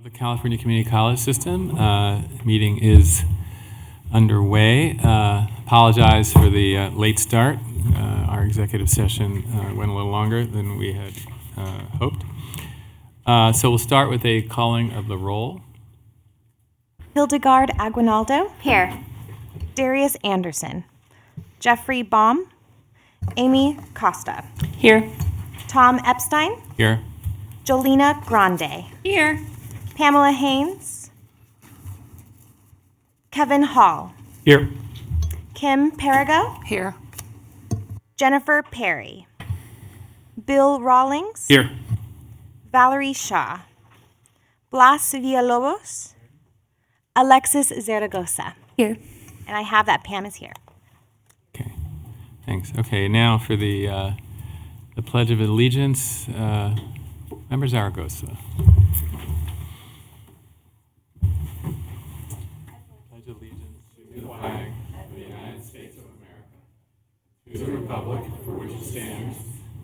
The California Community College System meeting is underway. Apologize for the late start. Our executive session went a little longer than we had hoped. So we'll start with a calling of the roll. Hildegard Aguinaldo. Here. Darius Anderson. Jeffrey Baum. Amy Costa. Here. Tom Epstein. Here. Jolena Grande. Here. Pamela Haynes. Kevin Hall. Here. Kim Perigo. Here. Jennifer Perry. Bill Rawlings. Here. Valerie Shaw. Blas Villalobos. Alexis Zaragoza. Here. And I have that Pam is here. Okay. Thanks. Okay. Now for the Pledge of Allegiance. Member Zaragoza. Pledge allegiance to the flag of the United States of America, to the republic for which it stands,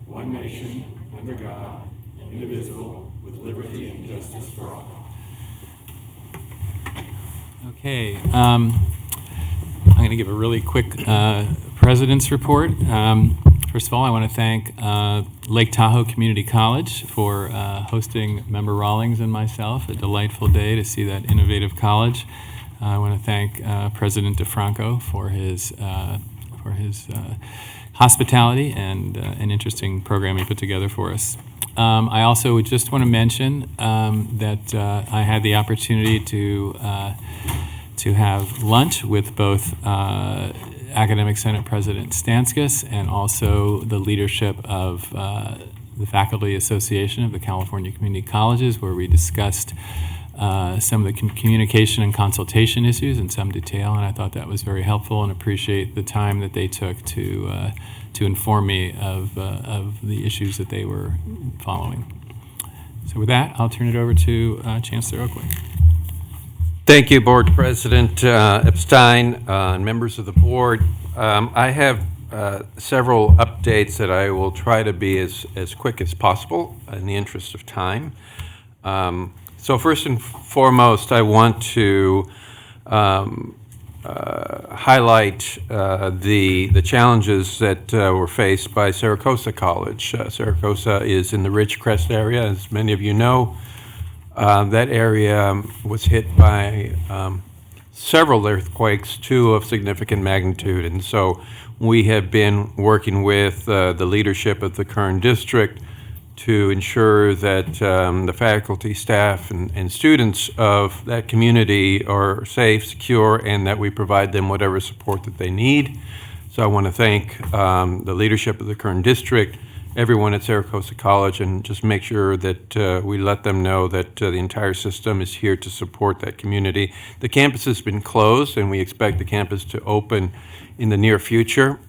one nation, under God, indivisible, with liberty and justice for all. Okay, I'm going to give a really quick President's report. First of all, I want to thank Lake Tahoe Community College for hosting Member Rawlings and myself. A delightful day to see that innovative college. I want to thank President DeFranco for his hospitality and an interesting program he put together for us. I also just want to mention that I had the opportunity to have lunch with both Academic Senate President Stanskus and also the leadership of the Faculty Association of the California Community Colleges, where we discussed some of the communication and consultation issues in some detail, and I thought that was very helpful and appreciate the time that they took to inform me of the issues that they were following. So with that, I'll turn it over to Chancellor Oakley. Thank you, Board President Epstein and members of the board. I have several updates that I will try to be as quick as possible in the interest of time. So first and foremost, I want to highlight the challenges that were faced by Saragossa College. Saragossa is in the Ridgecrest area, as many of you know. That area was hit by several earthquakes, two of significant magnitude, and so we have been working with the leadership of the Kern District to ensure that the faculty, staff, and students of that community are safe, secure, and that we provide them whatever support that they need. So I want to thank the leadership of the Kern District, everyone at Saragossa College, and just make sure that we let them know that the entire system is here to support that community. The campus has been closed, and we expect the campus to open in the near future.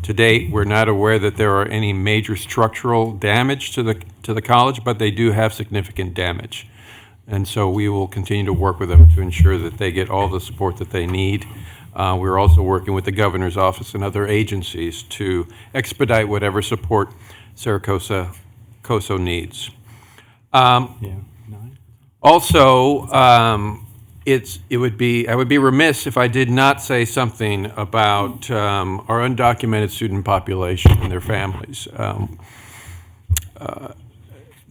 To date, we're not aware that there are any major structural damage to the college, but they do have significant damage. And so we will continue to work with them to ensure that they get all the support that they need. We're also working with the governor's office and other agencies to expedite whatever support Saragossa COSO needs. Also, I would be remiss if I did not say something about our undocumented student population and their families.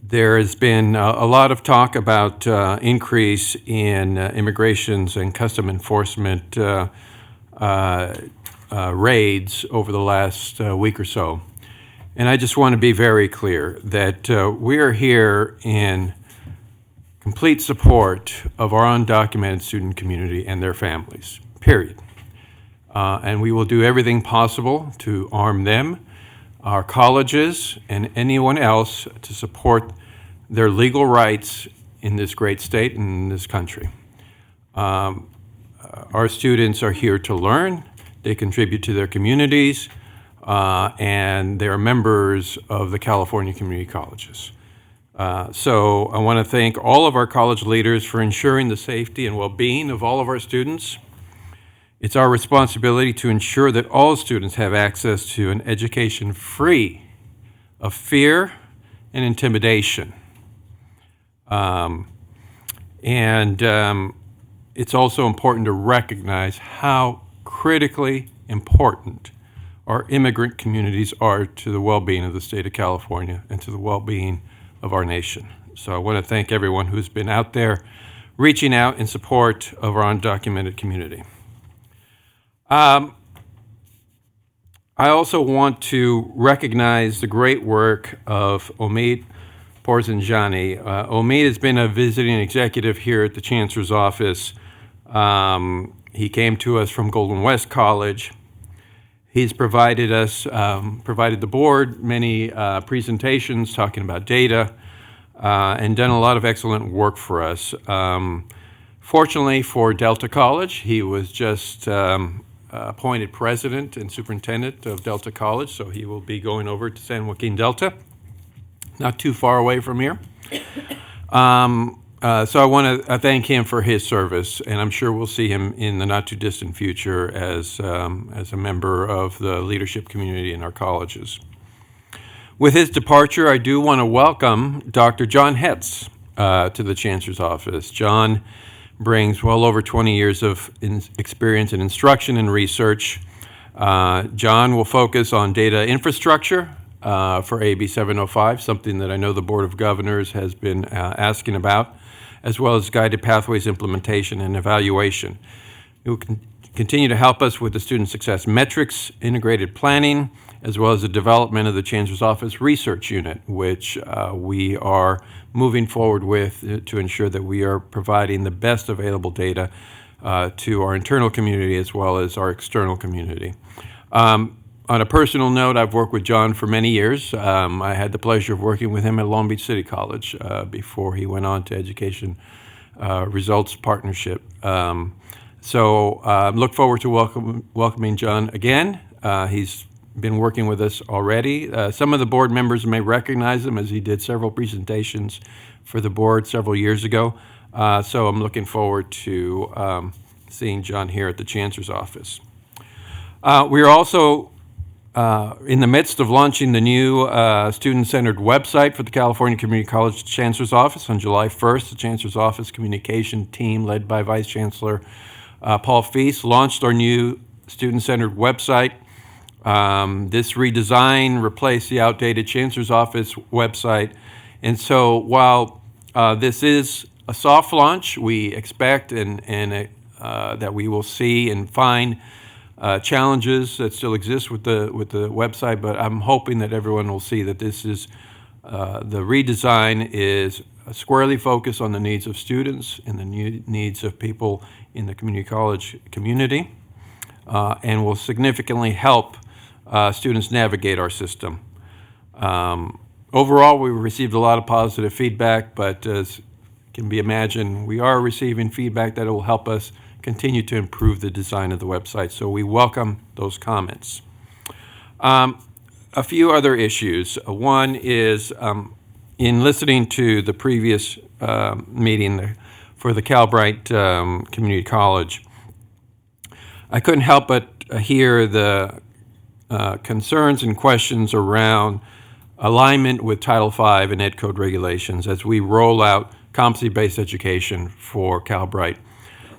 There has been a lot of talk about increase in immigrations and custom enforcement raids over the last week or so. And I just want to be very clear that we are here in complete support of our undocumented student community and their families, period. And we will do everything possible to arm them, our colleges, and anyone else to support their legal rights in this great state and in this country. Our students are here to learn, they contribute to their communities, and they're members of the California Community Colleges. So I want to thank all of our college leaders for ensuring the safety and well-being of all of our students. It's our responsibility to ensure that all students have access to an education free of fear and intimidation. And it's also important to recognize how critically important our immigrant communities are to the well-being of the state of California and to the well-being of our nation. So I want to thank everyone who's been out there reaching out in support of our undocumented community. I also want to recognize the great work of Omid Porzanjani. Omid has been a visiting executive here at the Chancellor's office. He came to us from Golden West College. He's provided the board many presentations talking about data and done a lot of excellent work for us. Fortunately for Delta College, he was just appointed president and superintendent of Delta College, so he will be going over to San Joaquin Delta, not too far away from here. So I want to thank him for his service, and I'm sure we'll see him in the not-too-distant future as a member of the leadership community in our colleges. With his departure, I do want to welcome Dr. John Hetz to the Chancellor's office. John brings well over 20 years of experience in instruction and research. John will focus on data infrastructure for AB 705, something that I know the Board of Governors has been asking about, as well as guided pathways implementation and evaluation. He will continue to help us with the student success metrics, integrated planning, as well as the development of the Chancellor's Office Research Unit, which we are moving forward with to ensure that we are providing the best available data to our internal community as well as our external community. On a personal note, I've worked with John for many years. I had the pleasure of working with him at Long Beach City College before he went on to Education Results Partnership. So look forward to welcoming John again. He's been working with us already. Some of the board members may recognize him as he did several presentations for the board several years ago. So I'm looking forward to seeing John here at the Chancellor's office. We are also in the midst of launching the new student-centered website for the California Community College Chancellor's Office. On July 1st, the Chancellor's Office communication team led by Vice Chancellor Paul Feast launched our new student-centered website. This redesign replaced the outdated Chancellor's Office website. And so while this is a soft launch, we expect that we will see and find challenges that still exist with the website, but I'm hoping that everyone will see that this is the redesign is squarely focused on the needs of students and the needs of people in the community college community, and will significantly help students navigate our system. Overall, we received a lot of positive feedback, but as can be imagined, we are receiving feedback that will help us continue to improve the design of the website, so we welcome those comments. A few other issues. One is, in listening to the previous meeting for the Calbright Community College, I couldn't help but hear the concerns and questions around alignment with Title V and Ed Code regulations as we roll out competency-based education for Calbright.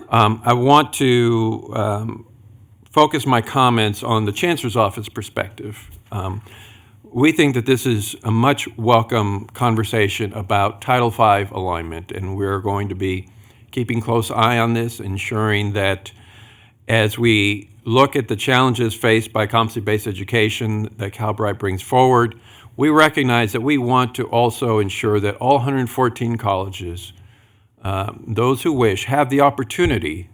I want to focus my comments on the Chancellor's Office perspective. We think that this is a much welcome conversation about Title V alignment, and we're going to be keeping close eye on this, ensuring that as we look at the challenges faced by competency-based education that Calbright brings forward, we recognize that we want to also ensure that all 114 colleges, those who wish, have the opportunity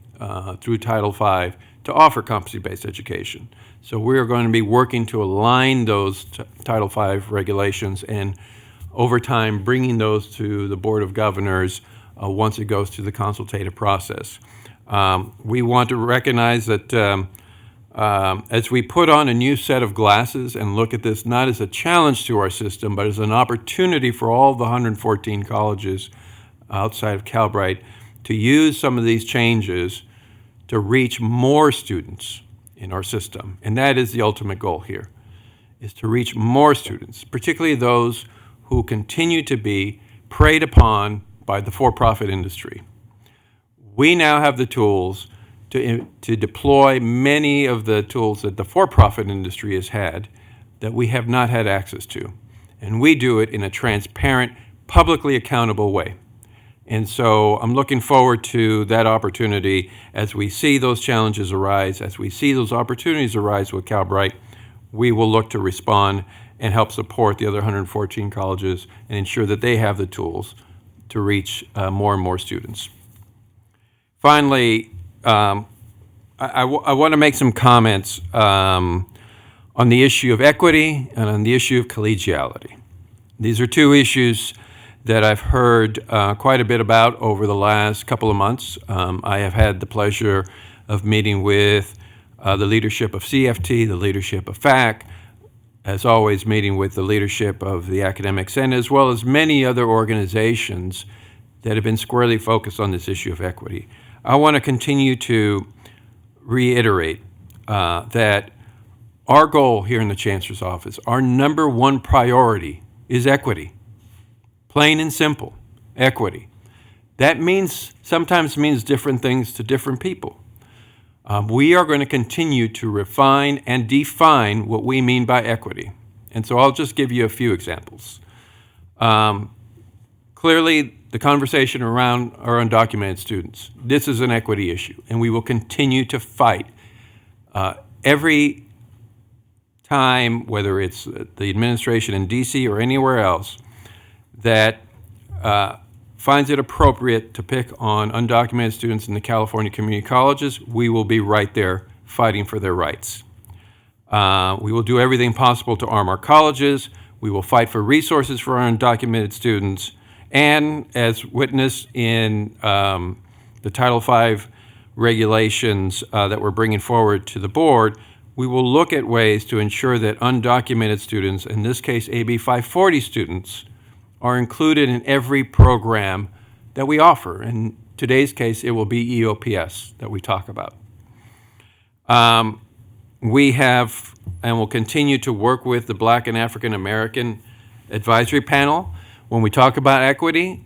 through Title V to offer competency-based education. So we are going to be working to align those Title V regulations and over time bringing those to the Board of Governors once it goes through the consultative process. We want to recognize that as we put on a new set of glasses and look at this not as a challenge to our system, but as an opportunity for all the 114 colleges outside of Calbright to use some of these changes to reach more students in our system. And that is the ultimate goal here, is to reach more students, particularly those who continue to be preyed upon by the for-profit industry. We now have the tools to deploy many of the tools that the for-profit industry has had that we have not had access to. And we do it in a transparent, publicly accountable way. And so I'm looking forward to that opportunity as we see those challenges arise, as we see those opportunities arise with Calbright. We will look to respond and help support the other 114 colleges and ensure that they have the tools to reach more and more students. Finally, I want to make some comments on the issue of equity and on the issue of collegiality. These are two issues that I've heard quite a bit about over the last couple of months. I have had the pleasure of meeting with the leadership of CFT, the leadership of FAC, as always meeting with the leadership of the Academic Senate, as well as many other organizations that have been squarely focused on this issue of equity. I want to continue to reiterate that our goal here in the Chancellor's Office, our number one priority is equity. Plain and simple, equity. That sometimes means different things to different people. We are going to continue to refine and define what we mean by equity. And so I'll just give you a few examples. Clearly, the conversation around our undocumented students, this is an equity issue, and we will continue to fight every time, whether it's the administration in DC or anywhere else, that finds it appropriate to pick on undocumented students in the California community colleges. We will be right there fighting for their rights. We will do everything possible to arm our colleges. We will fight for resources for our undocumented students. And as witnessed in the Title V regulations that we're bringing forward to the board, we will look at ways to ensure that undocumented students, in this case AB 540 students, are included in every program that we offer. In today's case, it will be EOPS that we talk about. We have and will continue to work with the Black and African American Advisory Panel. When we talk about equity,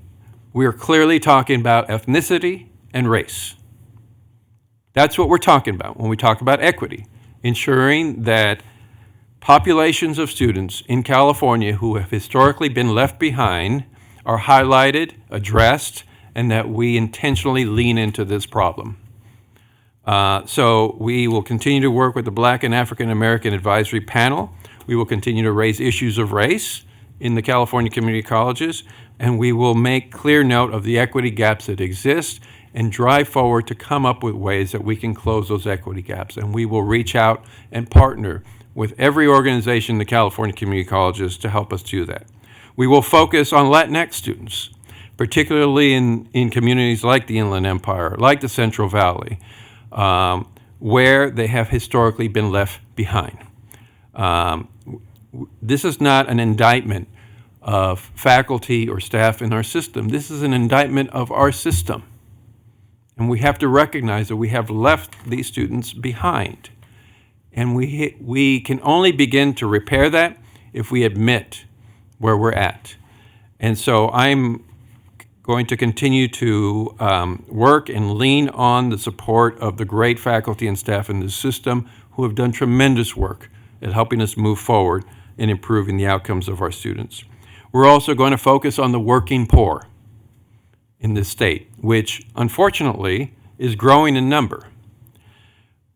we are clearly talking about ethnicity and race. That's what we're talking about when we talk about equity, ensuring that populations of students in California who have historically been left behind are highlighted, addressed, and that we intentionally lean into this problem. So we will continue to work with the Black and African American Advisory Panel. We will continue to raise issues of race in the California community colleges, and we will make clear note of the equity gaps that exist and drive forward to come up with ways that we can close those equity gaps. And we will reach out and partner with every organization in the California community colleges to help us do that. We will focus on Latinx students, particularly in communities like the Inland Empire, like the Central Valley, where they have historically been left behind. This is not an indictment of faculty or staff in our system. This is an indictment of our system. And we have to recognize that we have left these students behind. And we can only begin to repair that if we admit where we're at. And so I'm going to continue to work and lean on the support of the great faculty and staff in this system who have done tremendous work at helping us move forward in improving the outcomes of our students. We're also going to focus on the working poor in this state, which unfortunately is growing in number.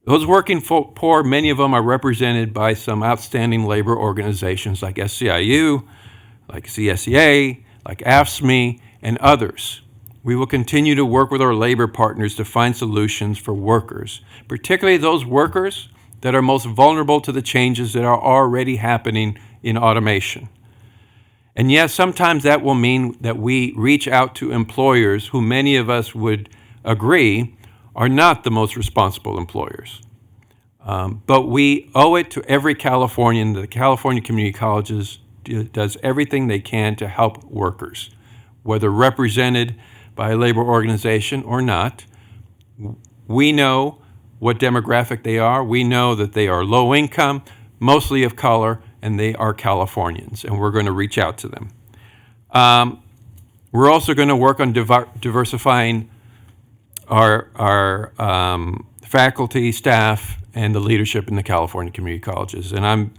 Those working poor, many of them are represented by some outstanding labor organizations like SCIU, like CSEA, like AFSCME, and others. We will continue to work with our labor partners to find solutions for workers, particularly those workers that are most vulnerable to the changes that are already happening in automation. And yes, sometimes that will mean that we reach out to employers who many of us would agree are not the most responsible employers. But we owe it to every Californian. The California community colleges does everything they can to help workers, whether represented by a labor organization or not. We know what demographic they are. We know that they are low income, mostly of color, and they are Californians, and we're going to reach out to them. We're also going to work on diversifying our faculty, staff, and the leadership in the California community colleges. And I'm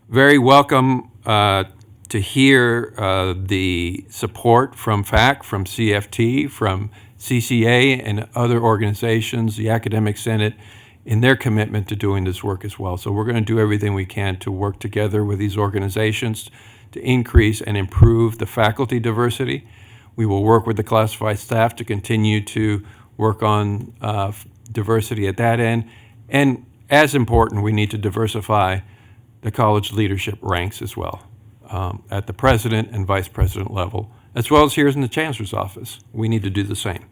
very welcome to hear the support from FAC, from CFT, from CCA, and other organizations, the Academic Senate, in their commitment to doing this work as well. So we're going to do everything we can to work together with these organizations to increase and improve the faculty diversity. We will work with the classified staff to continue to work on diversity at that end. And as important, we need to diversify the college leadership ranks as well, at the president and vice president level, as well as here in the chancellor's office. We need to do the same.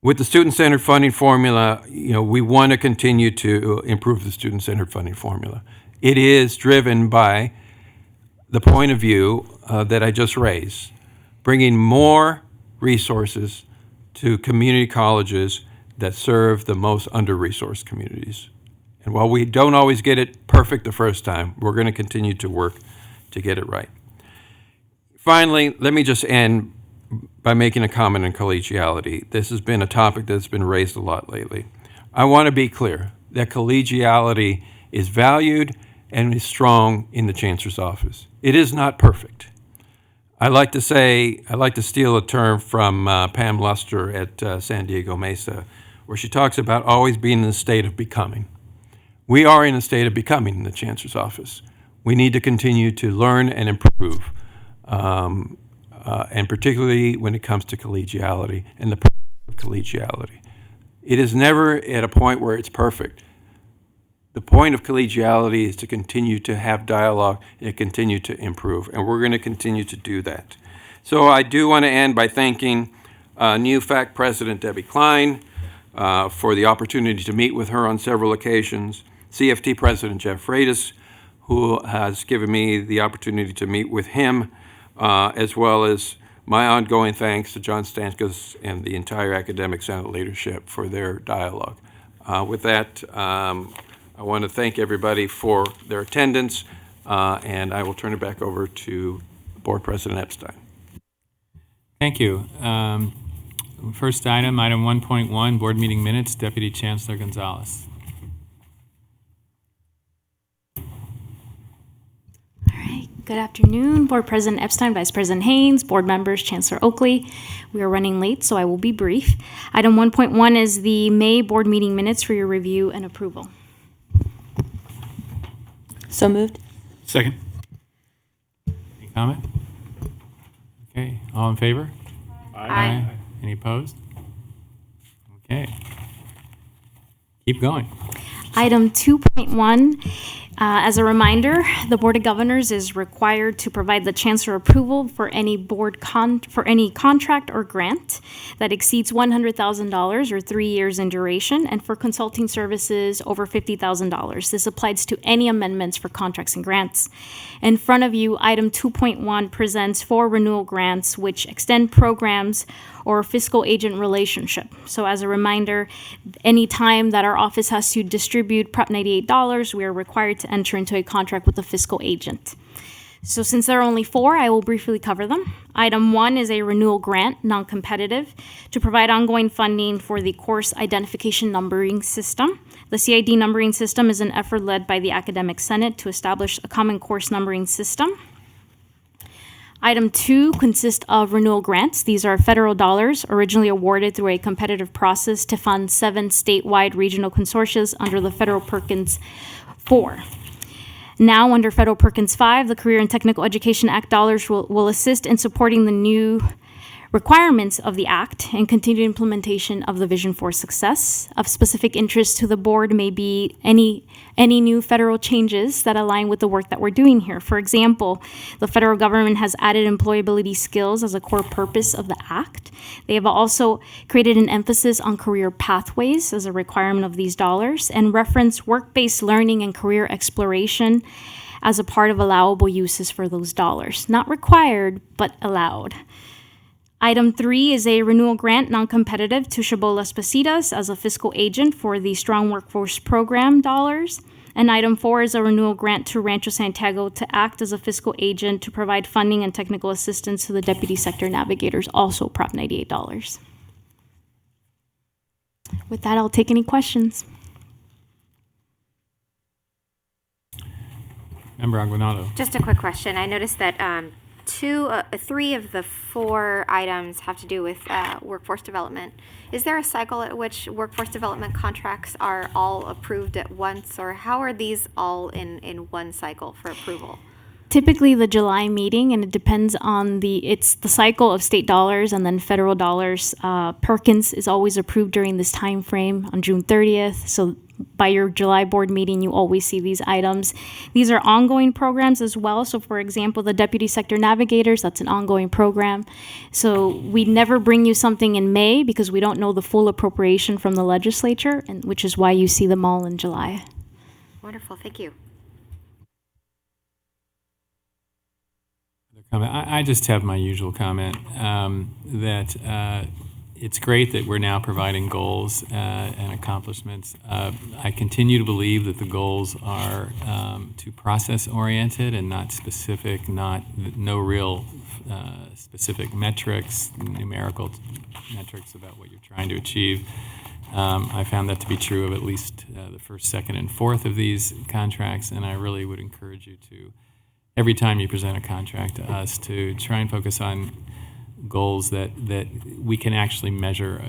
With the student-centered funding formula, we want to continue to improve the student-centered funding formula. It is driven by the point of view that I just raised, bringing more resources to community colleges that serve the most under-resourced communities. And while we don't always get it perfect the first time, we're going to continue to work to get it right. Finally, let me just end by making a comment on collegiality. This has been a topic that's been raised a lot lately. I want to be clear that collegiality is valued and is strong in the chancellor's office. It is not perfect. I like to steal a term from Pam Luster at San Diego Mesa, where she talks about always being in a state of becoming. We are in a state of becoming in the chancellor's office. We need to continue to learn and improve, and particularly when it comes to collegiality and the purpose of collegiality. It is never at a point where it's perfect. The point of collegiality is to continue to have dialogue and continue to improve, and we're going to continue to do that. So I do want to end by thanking new FAC President Debbie Klein for the opportunity to meet with her on several occasions, CFT President Jeff Freitas, who has given me the opportunity to meet with him, as well as my ongoing thanks to John Stankis and the entire Academic Senate leadership for their dialogue. With that, I want to thank everybody for their attendance, and I will turn it back over to Board President Epstein. Thank you. First item 1.1, board meeting minutes, Deputy Chancellor Gonzalez. Good afternoon, Board President Epstein, Vice President Haynes, board members, Chancellor Oakley. We are running late, so I will be brief. Item 1.1 is the May board meeting minutes for your review and approval. So moved. Second. Any comment? Okay, all in favor? Aye. Any opposed? Okay. Keep going. Item 2.1, as a reminder, the Board of Governors is required to provide the Chancellor approval for any for any contract or grant that exceeds $100,000 or 3 years in duration, and for consulting services over $50,000. This applies to any amendments for contracts and grants. In front of you, item 2.1 presents 4 renewal grants which extend programs or fiscal agent relationship. So as a reminder, any time that our office has to distribute Prop 98 dollars, we are required to enter into a contract with the fiscal agent. So since there are only 4, I will briefly cover them. Item 1 is a renewal grant, non-competitive, to provide ongoing funding for the course identification numbering system. The CID numbering system is an effort led by the Academic Senate to establish a common course numbering system. Item 2 consists of renewal grants. These are federal dollars originally awarded through a competitive process to fund 7 statewide regional consortia under the Federal Perkins 4. Now, under Federal Perkins 5, the Career and Technical Education Act dollars will assist in supporting the new requirements of the Act and continued implementation of the Vision for Success. Of specific interest to the board may be any new federal changes that align with the work that we're doing here. For example, the federal government has added employability skills as a core purpose of the Act. They have also created an emphasis on career pathways as a requirement of these dollars, and reference work-based learning and career exploration as a part of allowable uses for those dollars. Not required, but allowed. Item 3 is a renewal grant, non-competitive, to Chabot Las Positas as a fiscal agent for the Strong Workforce Program dollars. And item 4 is a renewal grant to Rancho Santiago to act as a fiscal agent to provide funding and technical assistance to the Deputy Sector Navigators, also Prop 98 dollars. With that, I'll take any questions. Member Aguinaldo. Just a quick question. I noticed that three of the four items have to do with workforce development. Is there a cycle at which workforce development contracts are all approved at once, or how are these all in one cycle for approval? Typically the July meeting, and it depends on it's the cycle of state dollars and then federal dollars. Perkins is always approved during this time frame on June 30th. So by your July board meeting, you always see these items. These are ongoing programs as well. So for example, the Deputy Sector Navigators, that's an ongoing program. So we never bring you something in May because we don't know the full appropriation from the legislature, and which is why you see them all in July. Wonderful, thank you. I just have my usual comment that it's great that we're now providing goals and accomplishments. I continue to believe that the goals are too process-oriented and not specific, no real specific metrics, numerical metrics about what you're trying to achieve. I found that to be true of at least the first, second, and fourth of these contracts, and I really would encourage you to, every time you present a contract to us, to try and focus on goals that we can actually measure,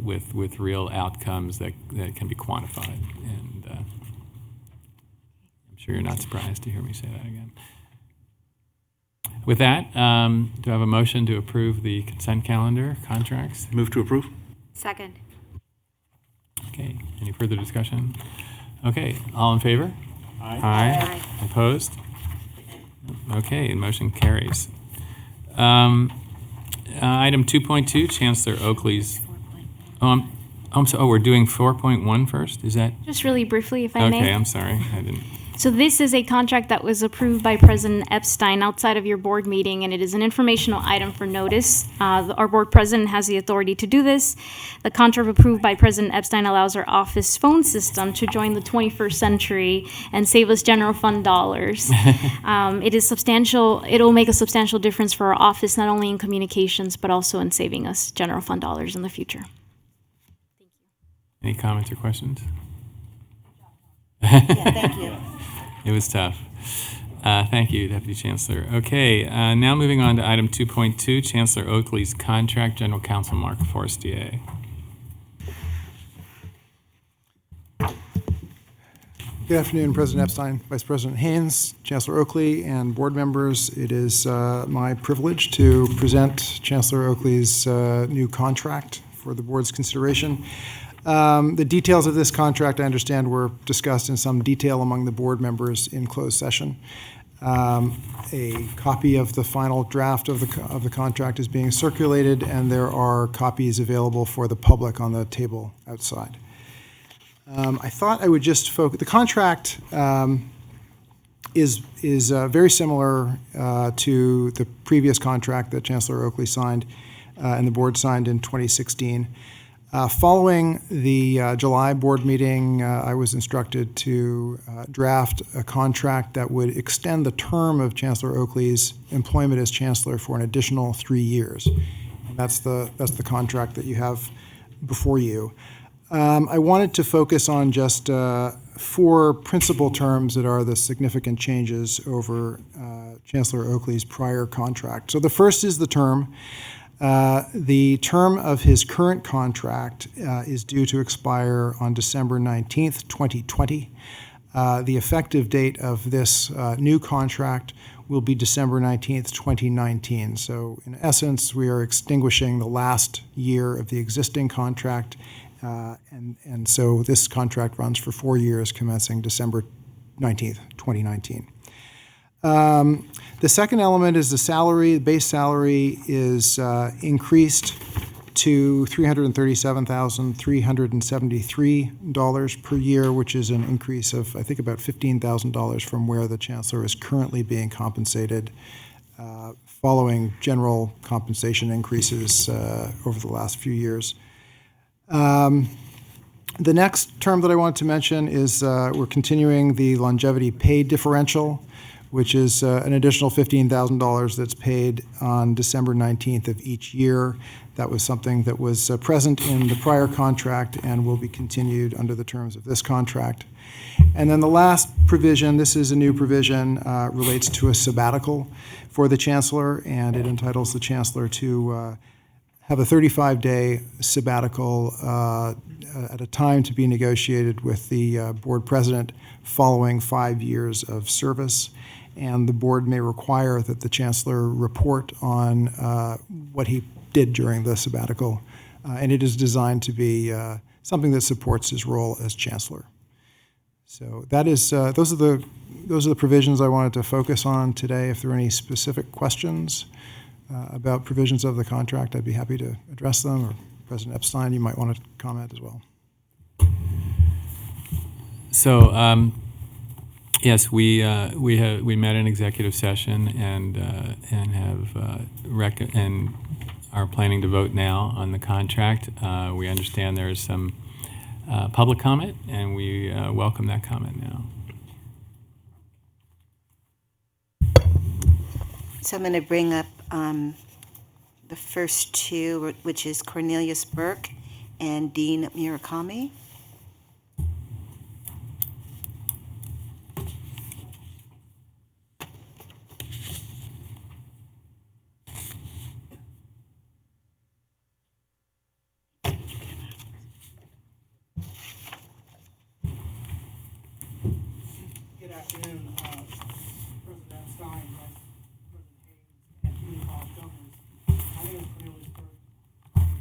with real outcomes that can be quantified. And I'm sure you're not surprised to hear me say that again. With that, do I have a motion to approve the consent calendar contracts? Move to approve. Second. Okay, any further discussion? Okay, all in favor? Aye. Opposed? Okay, motion carries. Item 2.2, Chancellor Oakley's. We're doing 4.1 first? Is that? Just really briefly, if I may. Okay, I'm sorry. I didn't. So this is a contract that was approved by President Epstein outside of your board meeting, and it is an informational item for notice. Our board president has the authority to do this. The contract approved by President Epstein allows our office phone system to join the 21st century and save us general fund dollars. It is substantial. It'll make a substantial difference for our office, not only in communications, but also in saving us general fund dollars in the future. Any comments or questions? Thank you. It was tough. Thank you, Deputy Chancellor. Okay, now moving on to item 2.2, Chancellor Oakley's contract, General Counsel Mark Forestier. Good afternoon, President Epstein, Vice President Haynes, Chancellor Oakley, and board members. It is my privilege to present Chancellor Oakley's new contract for the board's consideration. The details of this contract, I understand, were discussed in some detail among the board members in closed session. A copy of the final draft of the contract is being circulated, and there are copies available for the public on the table outside. I thought I would just focus. The contract is very similar to the previous contract that Chancellor Oakley signed and the board signed in 2016. Following the July board meeting, I was instructed to draft a contract that would extend the term of Chancellor Oakley's employment as Chancellor for an additional 3 years. And that's the contract that you have before you. I wanted to focus on just 4 principal terms that are the significant changes over Chancellor Oakley's prior contract. So the first is the term. The term of his current contract is due to expire on December 19th, 2020. The effective date of this new contract will be December 19th, 2019. So in essence, we are extinguishing the last year of the existing contract, and so this contract runs for 4 years, commencing December 19th, 2019. The second element is the salary. The base salary is increased to $337,373 per year, which is an increase of, I think, about $15,000 from where the Chancellor is currently being compensated following general compensation increases over the last few years. The next term that I wanted to mention is we're continuing the longevity pay differential, which is an additional $15,000 that's paid on December 19th of each year. That was something that was present in the prior contract and will be continued under the terms of this contract. And then the last provision, this is a new provision, relates to a sabbatical for the chancellor, and it entitles the chancellor to have a 35-day sabbatical at a time to be negotiated with the board president following 5 years of service. And the board may require that the chancellor report on what he did during the sabbatical. And it is designed to be something that supports his role as chancellor. So that is, those are the provisions I wanted to focus on today. If there are any specific questions about provisions of the contract, I'd be happy to address them. Or President Epstein, you might want to comment as well. So, yes, we met in executive session and have and are planning to vote now on the contract. We understand there is some public comment, and we welcome that comment now. So I'm going to bring up the first two, which is Cornelius Burke and Dean Murakami. Good afternoon, President Epstein, Vice President Haynes, and Community College Governors. My name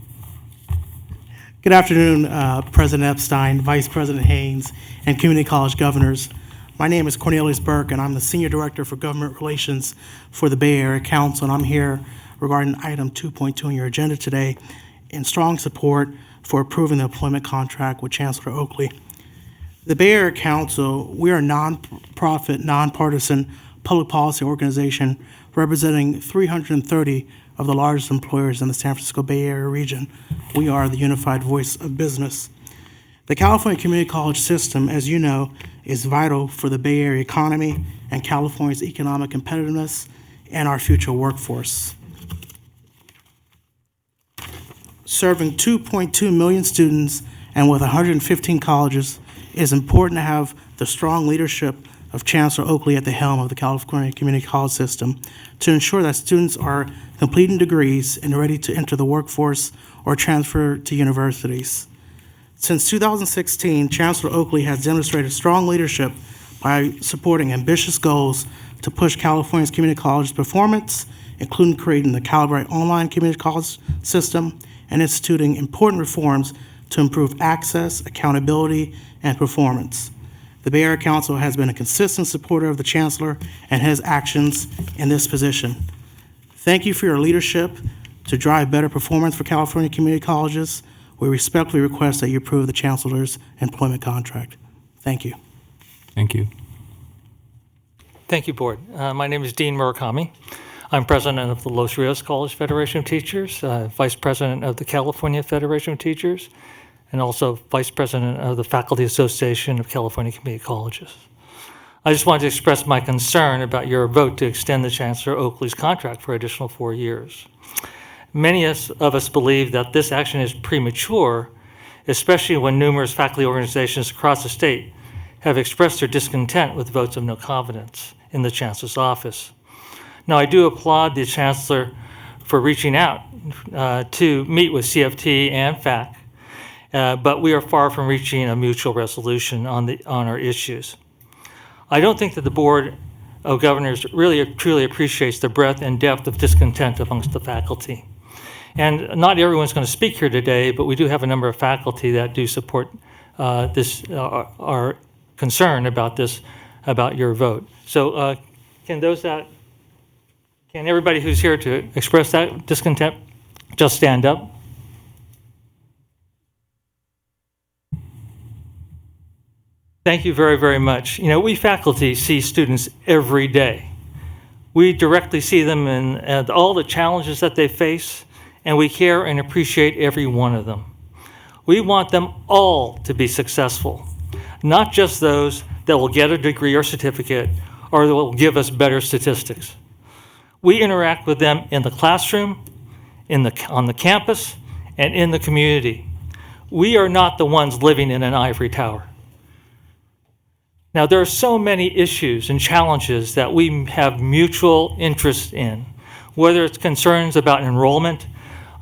is Cornelius Burke. Good afternoon, President Epstein, Vice President Haynes, and Community College Governors. My name is Cornelius Burke, and I'm the Senior Director for Government Relations for the Bay Area Council, and I'm here regarding item 2.2 on your agenda today in strong support for approving the employment contract with Chancellor Oakley. The Bay Area Council, we are a nonprofit, nonpartisan public policy organization representing 330 of the largest employers in the San Francisco Bay Area region. We are the unified voice of business. The California Community College system, as you know, is vital for the Bay Area economy and California's economic competitiveness and our future workforce. Serving 2.2 million students and with 115 colleges, it is important to have the strong leadership of Chancellor Oakley at the helm of the California Community College system to ensure that students are completing degrees and ready to enter the workforce or transfer to universities. Since 2016, Chancellor Oakley has demonstrated strong leadership by supporting ambitious goals to push California's community college performance, including creating the Calibrate Online Community College system and instituting important reforms to improve access, accountability, and performance. The Bay Area Council has been a consistent supporter of the Chancellor and his actions in this position. Thank you for your leadership to drive better performance for California community colleges. We respectfully request that you approve the Chancellor's employment contract. Thank you. Thank you. Thank you, Board. My name is Dean Murakami. I'm president of the Los Rios College Federation of Teachers, vice president of the California Federation of Teachers, and also vice president of the Faculty Association of California Community Colleges. I just wanted to express my concern about your vote to extend the Chancellor Oakley's contract for an additional 4 years. Many of us believe that this action is premature, especially when numerous faculty organizations across the state have expressed their discontent with votes of no confidence in the Chancellor's office. Now, I do applaud the Chancellor for reaching out to meet with CFT and FAC, but we are far from reaching a mutual resolution on our issues. I don't think that the Board of Governors really truly appreciates the breadth and depth of discontent amongst the faculty. And not everyone's going to speak here today, but we do have a number of faculty that do support our concern about this, about your vote. So can everybody who's here to express that discontent just stand up? Thank you very, very much. You know, we faculty see students every day. We directly see them in all the challenges that they face, and we care and appreciate every one of them. We want them all to be successful, not just those that will get a degree or certificate or that will give us better statistics. We interact with them in the classroom, on the campus, and in the community. We are not the ones living in an ivory tower. Now, there are so many issues and challenges that we have mutual interest in, whether it's concerns about enrollment,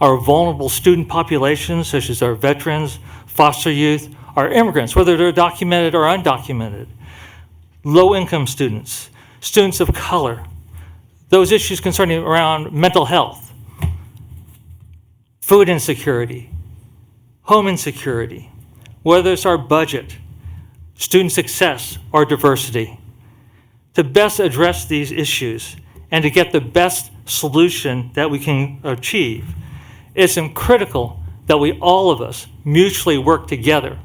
our vulnerable student populations, such as our veterans, foster youth, our immigrants, whether they're documented or undocumented, low-income students, students of color, those issues concerning around mental health, food insecurity, home insecurity, whether it's our budget, student success, or diversity. To best address these issues and to get the best solution that we can achieve, it's critical that we, all of us, mutually work together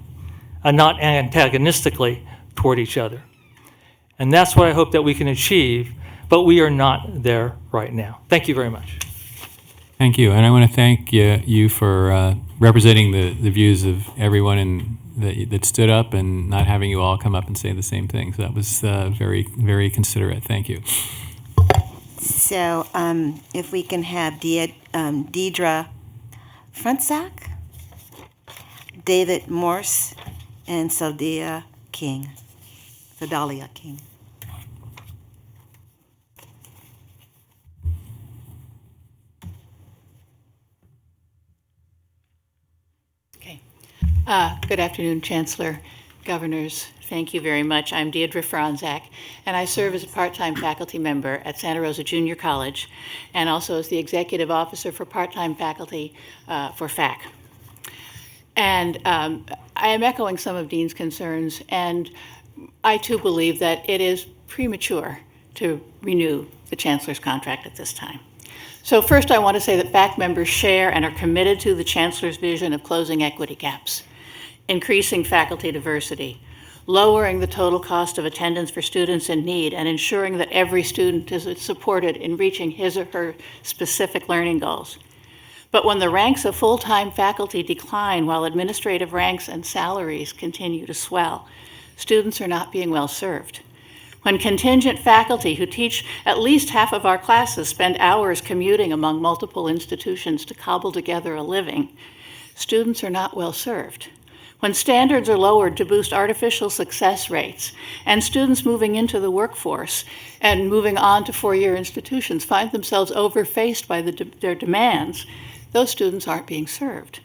and not antagonistically toward each other. And that's what I hope that we can achieve, but we are not there right now. Thank you very much. Thank you, and I want to thank you for representing the views of everyone that stood up and not having you all come up and say the same thing. So that was very, very considerate. Thank you. So if we can have Deidre Frontsack, David Morse, and Sadalia King. Okay. Good afternoon, Chancellor, Governors. Thank you very much. I'm Deidre Franzak, and I serve as a part-time faculty member at Santa Rosa Junior College, and also as the Executive Officer for Part-Time Faculty for FAC. And I am echoing some of Dean's concerns, and I too believe that it is premature to renew the Chancellor's contract at this time. So first, I want to say that FAC members share and are committed to the Chancellor's vision of closing equity gaps, increasing faculty diversity, lowering the total cost of attendance for students in need, and ensuring that every student is supported in reaching his or her specific learning goals. But when the ranks of full-time faculty decline while administrative ranks and salaries continue to swell, students are not being well served. When contingent faculty who teach at least half of our classes spend hours commuting among multiple institutions to cobble together a living, students are not well served. When standards are lowered to boost artificial success rates, and students moving into the workforce and moving on to four-year institutions find themselves overfaced by their demands, those students aren't being served.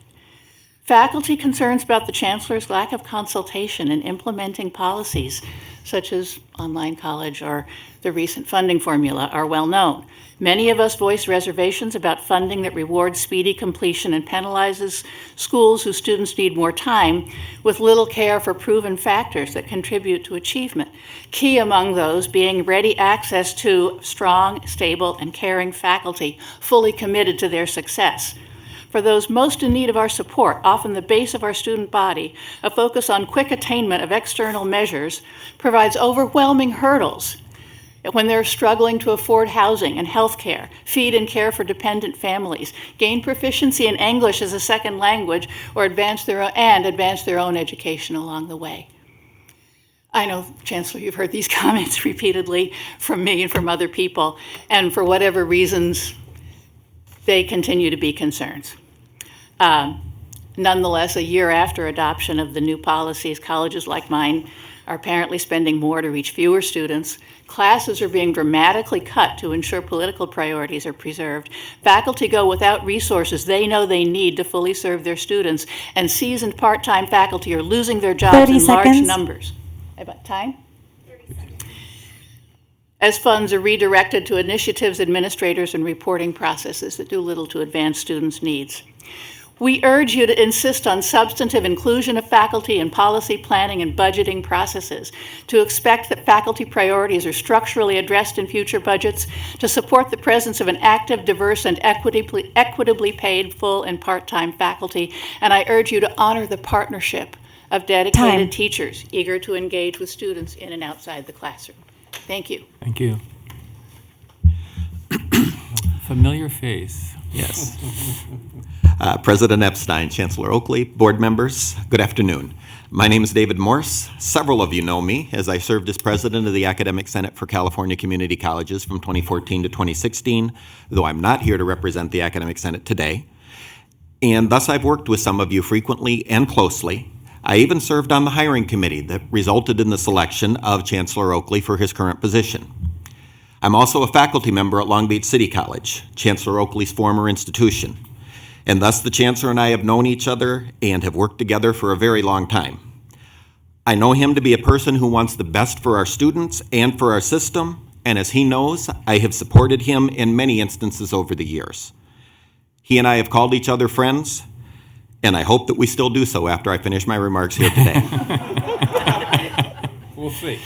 Faculty concerns about the Chancellor's lack of consultation in implementing policies, such as online college or the recent funding formula, are well known. Many of us voice reservations about funding that rewards speedy completion and penalizes schools whose students need more time, with little care for proven factors that contribute to achievement. Key among those being ready access to strong, stable, and caring faculty fully committed to their success. For those most in need of our support, often the base of our student body, a focus on quick attainment of external measures provides overwhelming hurdles when they're struggling to afford housing and health care, feed and care for dependent families, gain proficiency in English as a second language, or advance their own education along the way. I know, Chancellor, you've heard these comments repeatedly from me and from other people, and for whatever reasons, they continue to be concerns. Nonetheless, a year after adoption of the new policies, colleges like mine are apparently spending more to reach fewer students. Classes are being dramatically cut to ensure political priorities are preserved. Faculty go without resources they know they need to fully serve their students, and seasoned part-time faculty are losing their jobs in large numbers. About time? 30 seconds. As funds are redirected to initiatives, administrators, and reporting processes that do little to advance students' needs. We urge you to insist on substantive inclusion of faculty in policy planning and budgeting processes, to expect that faculty priorities are structurally addressed in future budgets, to support the presence of an active, diverse, and equitably paid full and part-time faculty, and I urge you to honor the partnership of dedicated teachers eager to engage with students in and outside the classroom. Thank you. Thank you. Familiar face. Yes. President Epstein, Chancellor Oakley, board members, good afternoon. My name is David Morse. Several of you know me as I served as president of the Academic Senate for California Community Colleges from 2014 to 2016, though I'm not here to represent the Academic Senate today. And thus I've worked with some of you frequently and closely. I even served on the hiring committee that resulted in the selection of Chancellor Oakley for his current position. I'm also a faculty member at Long Beach City College, Chancellor Oakley's former institution. And thus the Chancellor and I have known each other and have worked together for a very long time. I know him to be a person who wants the best for our students and for our system, and as he knows, I have supported him in many instances over the years. He and I have called each other friends, and I hope that we still do so after I finish my remarks here today. We'll see.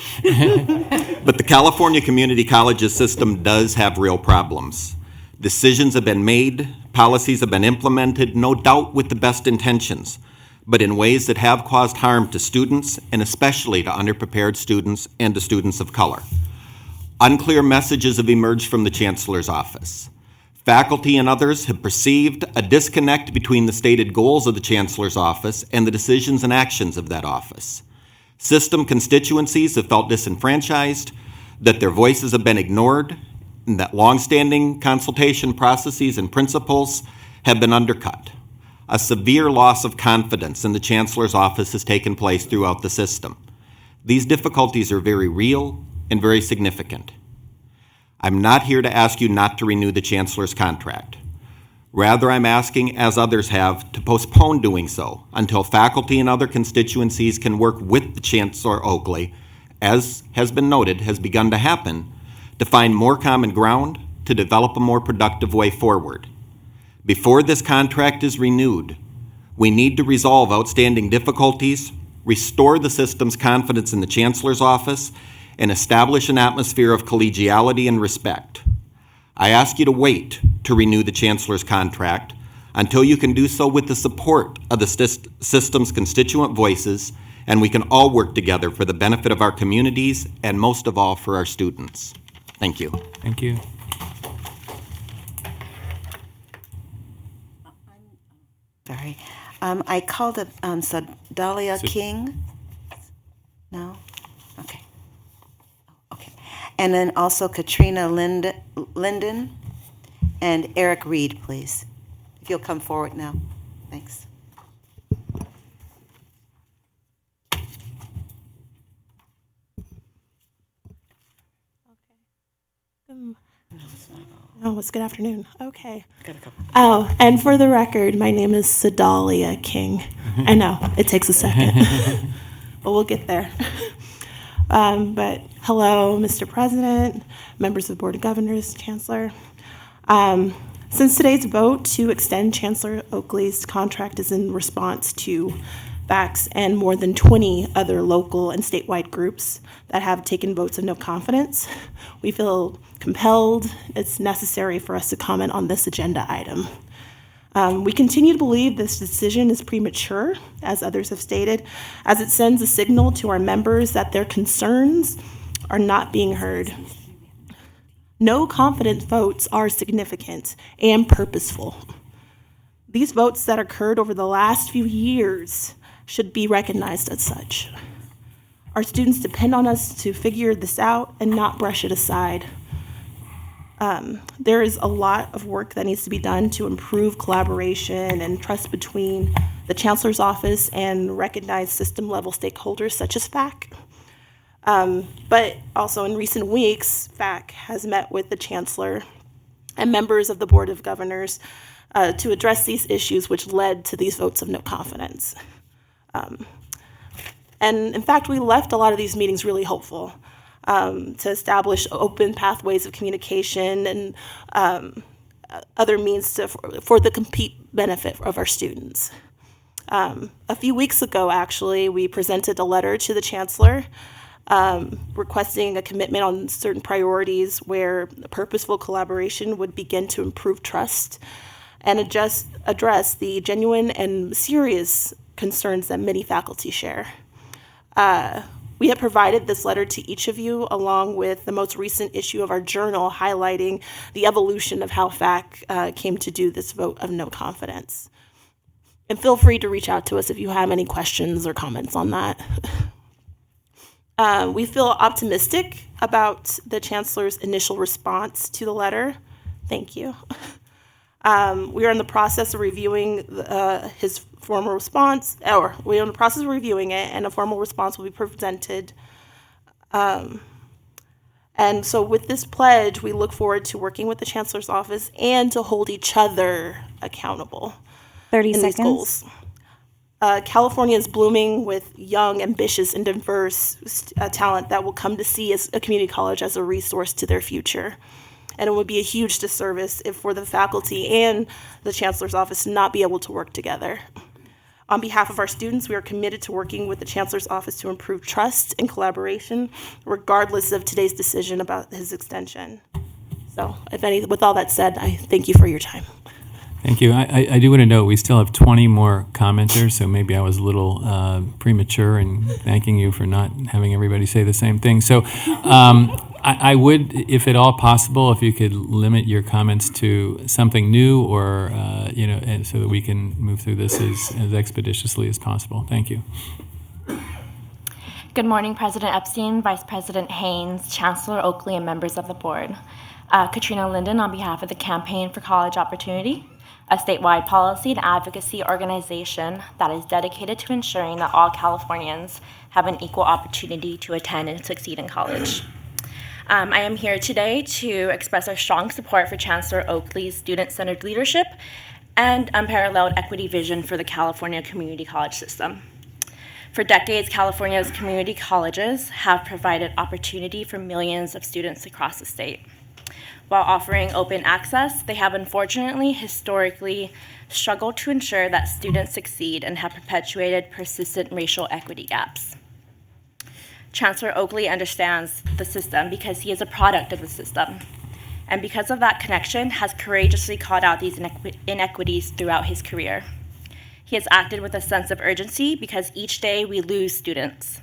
But the California Community Colleges system does have real problems. Decisions have been made, policies have been implemented, no doubt with the best intentions, but in ways that have caused harm to students, and especially to underprepared students and to students of color. Unclear messages have emerged from the Chancellor's office. Faculty and others have perceived a disconnect between the stated goals of the Chancellor's office and the decisions and actions of that office. System constituencies have felt disenfranchised, that their voices have been ignored, and that longstanding consultation processes and principles have been undercut. A severe loss of confidence in the Chancellor's office has taken place throughout the system. These difficulties are very real and very significant. I'm not here to ask you not to renew the Chancellor's contract. Rather, I'm asking, as others have, to postpone doing so until faculty and other constituencies can work with the Chancellor Oakley, as has been noted, has begun to happen, to find more common ground, to develop a more productive way forward. Before this contract is renewed, we need to resolve outstanding difficulties, restore the system's confidence in the Chancellor's office, and establish an atmosphere of collegiality and respect. I ask you to wait to renew the Chancellor's contract until you can do so with the support of the system's constituent voices, and we can all work together for the benefit of our communities and most of all for our students. Thank you. Thank you. Sorry. I called up Sedalia King. No? Okay. Okay. And then also Katrina Linden and Eric Reed, please. If you'll come forward now. Thanks. Oh, it's good afternoon. Okay. Oh, and for the record, my name is Sedalia King. I know, it takes a second, but we'll get there. But hello, Mr. President, members of the Board of Governors, Chancellor. Since today's vote to extend Chancellor Oakley's contract is in response to facts and more than 20 other local and statewide groups that have taken votes of no confidence, we feel compelled, it's necessary for us to comment on this agenda item. We continue to believe this decision is premature, as others have stated, as it sends a signal to our members that their concerns are not being heard. No confidence votes are significant and purposeful. These votes that occurred over the last few years should be recognized as such. Our students depend on us to figure this out and not brush it aside. There is a lot of work that needs to be done to improve collaboration and trust between the Chancellor's office and recognized system-level stakeholders such as FAC. But also in recent weeks, FAC has met with the Chancellor and members of the Board of Governors to address these issues which led to these votes of no confidence. And in fact, we left a lot of these meetings really hopeful to establish open pathways of communication and other means for the complete benefit of our students. A few weeks ago, actually, we presented a letter to the Chancellor requesting a commitment on certain priorities where purposeful collaboration would begin to improve trust and address the genuine and serious concerns that many faculty share. We have provided this letter to each of you along with the most recent issue of our journal highlighting the evolution of how FAC came to do this vote of no confidence. And feel free to reach out to us if you have any questions or comments on that. We feel optimistic about the Chancellor's initial response to the letter. Thank you. We are in the process of reviewing his formal response, or we are in the process of reviewing it, and a formal response will be presented. And so with this pledge, we look forward to working with the Chancellor's office and to hold each other accountable 30 in these seconds. goals. California is blooming with young, ambitious, and diverse talent that will come to see a community college as a resource to their future. And it would be a huge disservice if for the faculty and the Chancellor's office to not be able to work together. On behalf of our students, we are committed to working with the Chancellor's office to improve trust and collaboration, regardless of today's decision about his extension. So, with all that said, I thank you for your time. Thank you. I do want to note we still have 20 more commenters, so maybe I was a little premature in thanking you for not having everybody say the same thing. So I would, if at all possible, if you could limit your comments to something new or, and so that we can move through this as expeditiously as possible. Thank you. Good morning, President Epstein, Vice President Haynes, Chancellor Oakley, and members of the board. Katrina Linden on behalf of the Campaign for College Opportunity, a statewide policy and advocacy organization that is dedicated to ensuring that all Californians have an equal opportunity to attend and succeed in college. I am here today to express our strong support for Chancellor Oakley's student-centered leadership and unparalleled equity vision for the California community college system. For decades, California's community colleges have provided opportunity for millions of students across the state. While offering open access, they have unfortunately historically struggled to ensure that students succeed and have perpetuated persistent racial equity gaps. Chancellor Oakley understands the system because he is a product of the system, and because of that connection, has courageously called out these inequities throughout his career. He has acted with a sense of urgency because each day we lose students.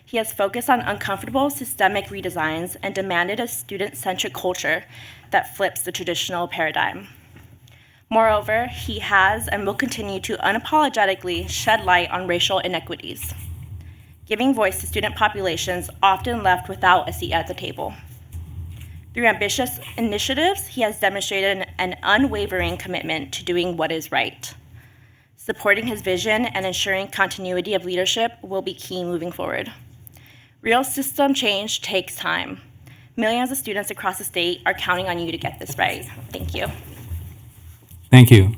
He has focused on uncomfortable systemic redesigns and demanded a student-centric culture that flips the traditional paradigm. Moreover, he has and will continue to unapologetically shed light on racial inequities, giving voice to student populations often left without a seat at the table. Through ambitious initiatives, he has demonstrated an unwavering commitment to doing what is right. Supporting his vision and ensuring continuity of leadership will be key moving forward. Real system change takes time. Millions of students across the state are counting on you to get this right. Thank you. Thank you.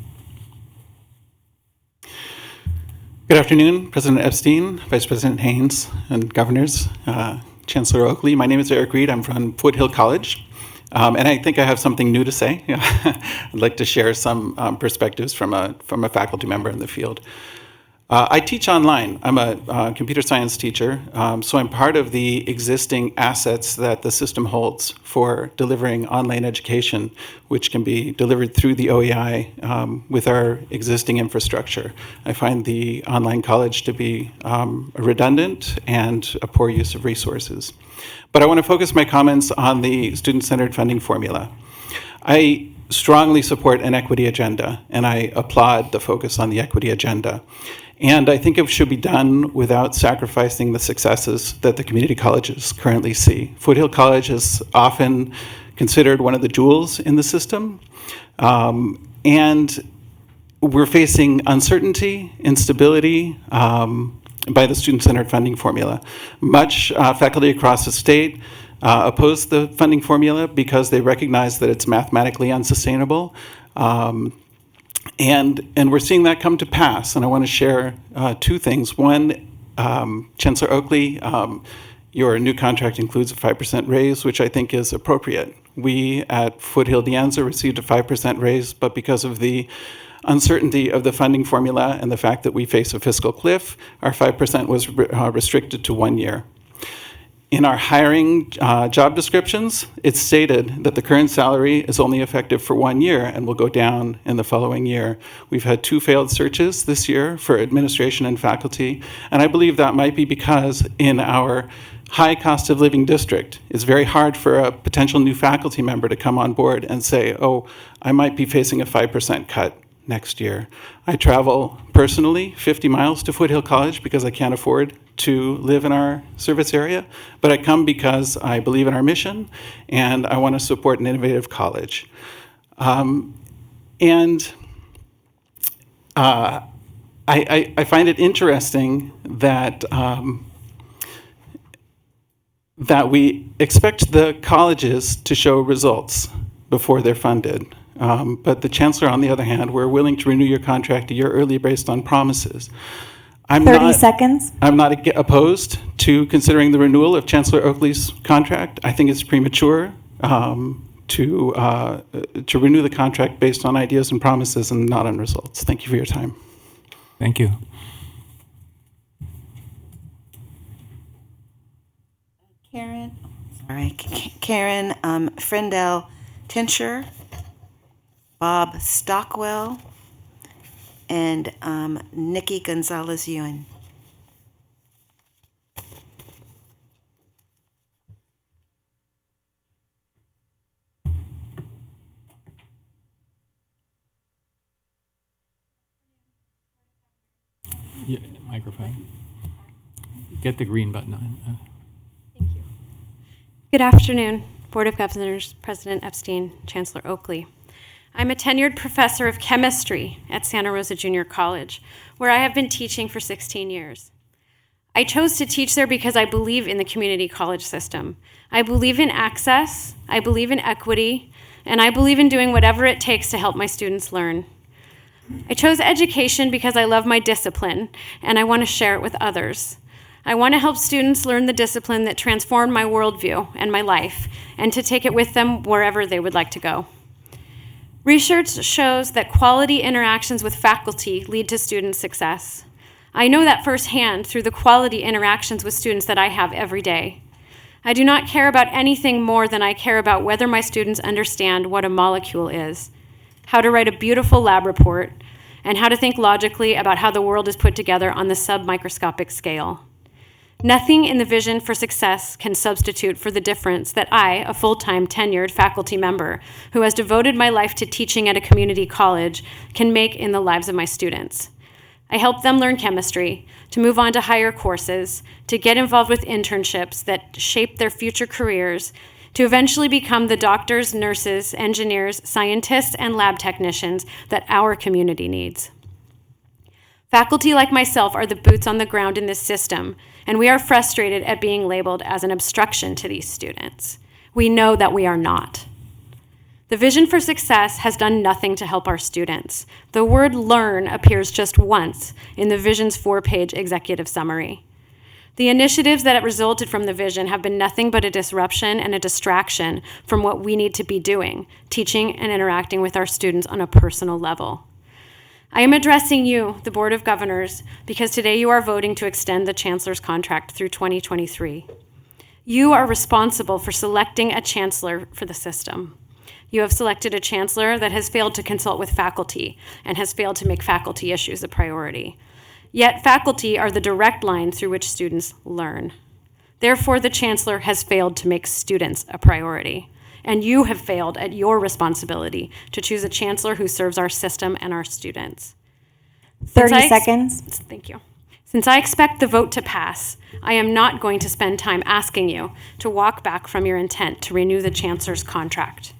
Good afternoon, President Epstein, Vice President Haynes, and governors, Chancellor Oakley. My name is Eric Reed. I'm from Foothill College, and I think I have something new to say. I'd like to share some perspectives from a faculty member in the field. I teach online. I'm a computer science teacher, so I'm part of the existing assets that the system holds for delivering online education, which can be delivered through the OEI with our existing infrastructure. I find the online college to be redundant and a poor use of resources. But I want to focus my comments on the student-centered funding formula. I strongly support an equity agenda, and I applaud the focus on the equity agenda. And I think it should be done without sacrificing the successes that the community colleges currently see. Foothill College is often considered one of the jewels in the system. And we're facing uncertainty, instability by the student-centered funding formula. Much faculty across the state oppose the funding formula because they recognize that it's mathematically unsustainable. And we're seeing that come to pass, and I want to share two things. One, Chancellor Oakley, your new contract includes a 5% raise, which I think is appropriate. We at Foothill De Anza received a 5% raise, but because of the uncertainty of the funding formula and the fact that we face a fiscal cliff, our 5% was restricted to 1 year. In our hiring job descriptions, it's stated that the current salary is only effective for 1 year and will go down in the following year. We've had 2 failed searches this year for administration and faculty, and I believe that might be because in our high cost of living district, it's very hard for a potential new faculty member to come on board and say, oh, I might be facing a 5% cut. next year. I travel personally 50 miles to Foothill College because I can't afford to live in our service area, but I come because I believe in our mission and I want to support an innovative college. I find it interesting that that we expect the colleges to show results before they're funded. But the chancellor, on the other hand, we're willing to renew your contract a year early based on promises. 30 seconds. I'm not opposed to considering the renewal of Chancellor Oakley's contract. I think it's premature to renew the contract based on ideas and promises and not on results. Thank you for your time. Thank you. Karen Frendell Tincher, Bob Stockwell, and Nikki Gonzalez-Ewan. Yeah, microphone. Get the green button on. Good afternoon, Board of Governors, President Epstein, Chancellor Oakley. I'm a tenured professor of chemistry at Santa Rosa Junior College, where I have been teaching for 16 years. I chose to teach there because I believe in the community college system. I believe in access, I believe in equity, and I believe in doing whatever it takes to help my students learn. I chose education because I love my discipline, and I want to share it with others. I want to help students learn the discipline that transformed my worldview and my life, and to take it with them wherever they would like to go. Research shows that quality interactions with faculty lead to student success. I know that firsthand through the quality interactions with students that I have every day. I do not care about anything more than I care about whether my students understand what a molecule is, how to write a beautiful lab report, and how to think logically about how the world is put together on the submicroscopic scale. Nothing in the vision for success can substitute for the difference that I, a full-time tenured faculty member who has devoted my life to teaching at a community college, can make in the lives of my students. I help them learn chemistry, to move on to higher courses, to get involved with internships that shape their future careers, to eventually become the doctors, nurses, engineers, scientists, and lab technicians that our community needs. Faculty like myself are the boots on the ground in this system, and we are frustrated at being labeled as an obstruction to these students. We know that we are not. The vision for success has done nothing to help our students. The word learn appears just once in the vision's 4-page executive summary. The initiatives that have resulted from the vision have been nothing but a disruption and a distraction from what we need to be doing, teaching and interacting with our students on a personal level. I am addressing you, the Board of Governors, because today you are voting to extend the Chancellor's contract through 2023. You are responsible for selecting a Chancellor for the system. You have selected a Chancellor that has failed to consult with faculty and has failed to make faculty issues a priority. Yet faculty are the direct line through which students learn. Therefore, the Chancellor has failed to make students a priority. And you have failed at your responsibility to choose a chancellor who serves our system and our students. 30 seconds. Thank you. Since I expect the vote to pass, I am not going to spend time asking you to walk back from your intent to renew the chancellor's contract.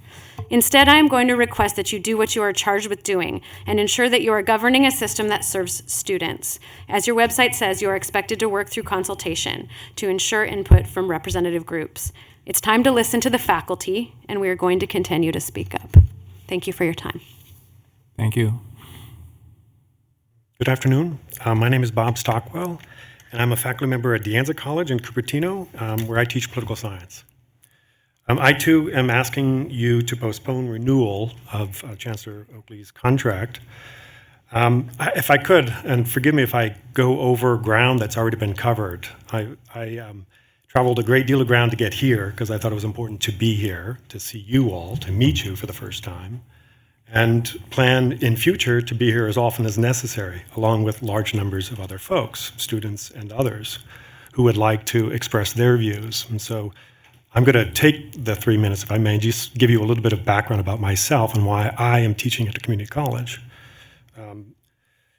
Instead, I am going to request that you do what you are charged with doing and ensure that you are governing a system that serves students. As your website says, you are expected to work through consultation to ensure input from representative groups. It's time to listen to the faculty, and we are going to continue to speak up. Thank you for your time. Thank you. Good afternoon. My name is Bob Stockwell, and I'm a faculty member at De Anza College in Cupertino, where I teach political science. I, too, am asking you to postpone renewal of Chancellor Oakley's contract. If I could, and forgive me if I go over ground that's already been covered, I traveled a great deal of ground to get here because I thought it was important to be here, to see you all, to meet you for the first time, and plan in future to be here as often as necessary, along with large numbers of other folks, students and others, who would like to express their views. And so I'm going to take the 3 minutes, if I may, just give you a little bit of background about myself and why I am teaching at a community college.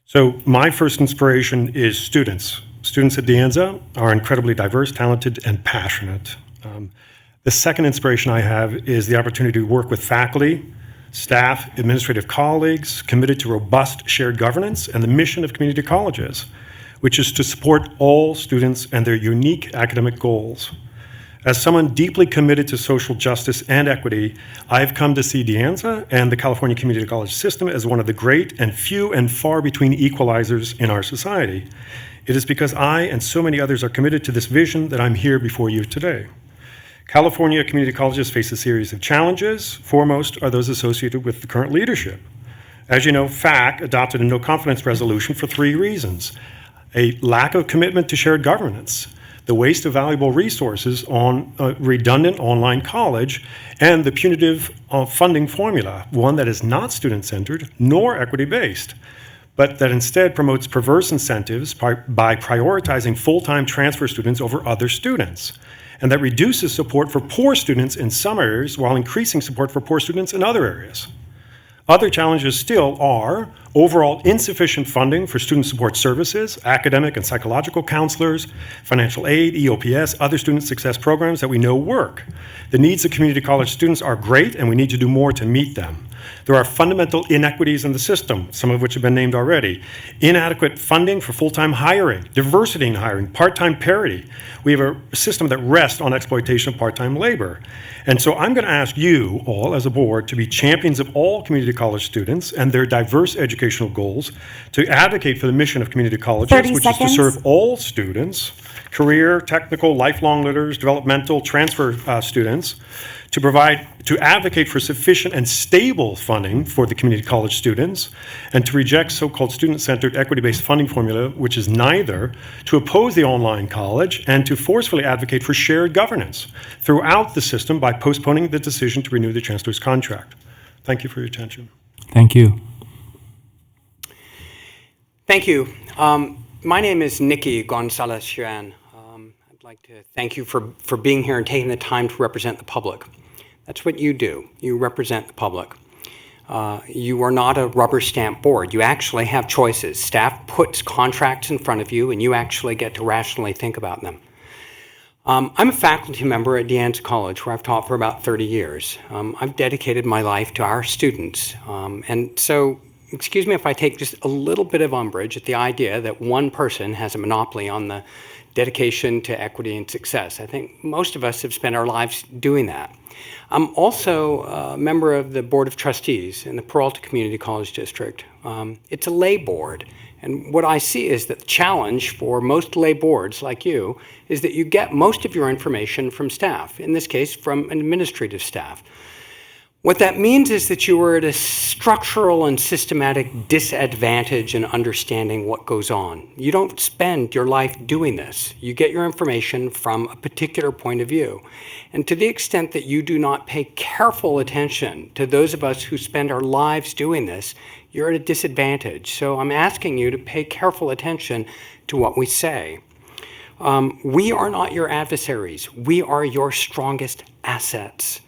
So my first inspiration is students. Students at De Anza are incredibly diverse, talented, and passionate. The second inspiration I have is the opportunity to work with faculty, staff, administrative colleagues committed to robust shared governance and the mission of community colleges, which is to support all students and their unique academic goals. As someone deeply committed to social justice and equity, I've come to see De Anza and the California Community College system as one of the great and few and far between equalizers in our society. It is because I and so many others are committed to this vision that I'm here before you today. California community colleges face a series of challenges. Foremost are those associated with the current leadership. As you know, FAC adopted a no-confidence resolution for 3 reasons: a lack of commitment to shared governance, the waste of valuable resources on a redundant online college, and the punitive funding formula, one that is not student-centered nor equity-based, but that instead promotes perverse incentives by prioritizing full-time transfer students over other students, and that reduces support for poor students in some areas while increasing support for poor students in other areas. Other challenges still are overall insufficient funding for student support services, academic and psychological counselors, financial aid, EOPS, other student success programs that we know work. The needs of community college students are great, and we need to do more to meet them. There are fundamental inequities in the system, some of which have been named already. Inadequate funding for full-time hiring, diversity in hiring, part-time parity. We have a system that rests on exploitation of part-time labor. And so I'm going to ask you all as a board to be champions of all community college students and their diverse educational goals, to advocate for the mission of community colleges, 30 which seconds. is to serve all students, career, technical, lifelong learners, developmental, transfer students, to advocate for sufficient and stable funding for the community college students, and to reject so-called student-centered equity-based funding formula, which is neither, to oppose the online college, and to forcefully advocate for shared governance throughout the system by postponing the decision to renew the chancellor's contract. Thank you for your attention. Thank you. Thank you. My name is Nikki Gonzalez-Yuan. I'd like to thank you for being here and taking the time to represent the public. That's what you do. You represent the public. You are not a rubber stamp board. You actually have choices. Staff puts contracts in front of you, and you actually get to rationally think about them. I'm a faculty member at De Anza College, where I've taught for about 30 years. I've dedicated my life to our students. And so, excuse me if I take just a little bit of umbrage at the idea that one person has a monopoly on the dedication to equity and success. I think most of us have spent our lives doing that. I'm also a member of the Board of Trustees in the Peralta Community College District. It's a lay board. And what I see is that the challenge for most lay boards like you is that you get most of your information from staff, in this case from an administrative staff. What that means is that you are at a structural and systematic disadvantage in understanding what goes on. You don't spend your life doing this. You get your information from a particular point of view. And to the extent that you do not pay careful attention to those of us who spend our lives doing this, you're at a disadvantage. So I'm asking you to pay careful attention to what we say. We are not your adversaries. We are your strongest assets.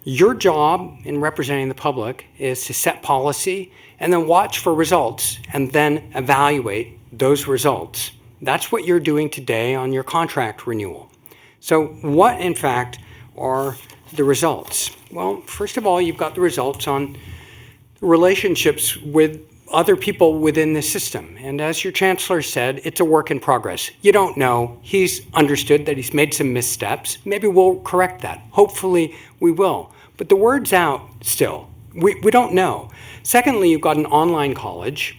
Your job in representing the public is to set policy and then watch for results and then evaluate those results. That's what you're doing today on your contract renewal. So what, in fact, are the results? Well, first of all, you've got the results on relationships with other people within the system. And as your chancellor said, it's a work in progress. You don't know. He's understood that he's made some missteps. Maybe we'll correct that. Hopefully we will. But the word's out still. We don't know. Secondly, you've got an online college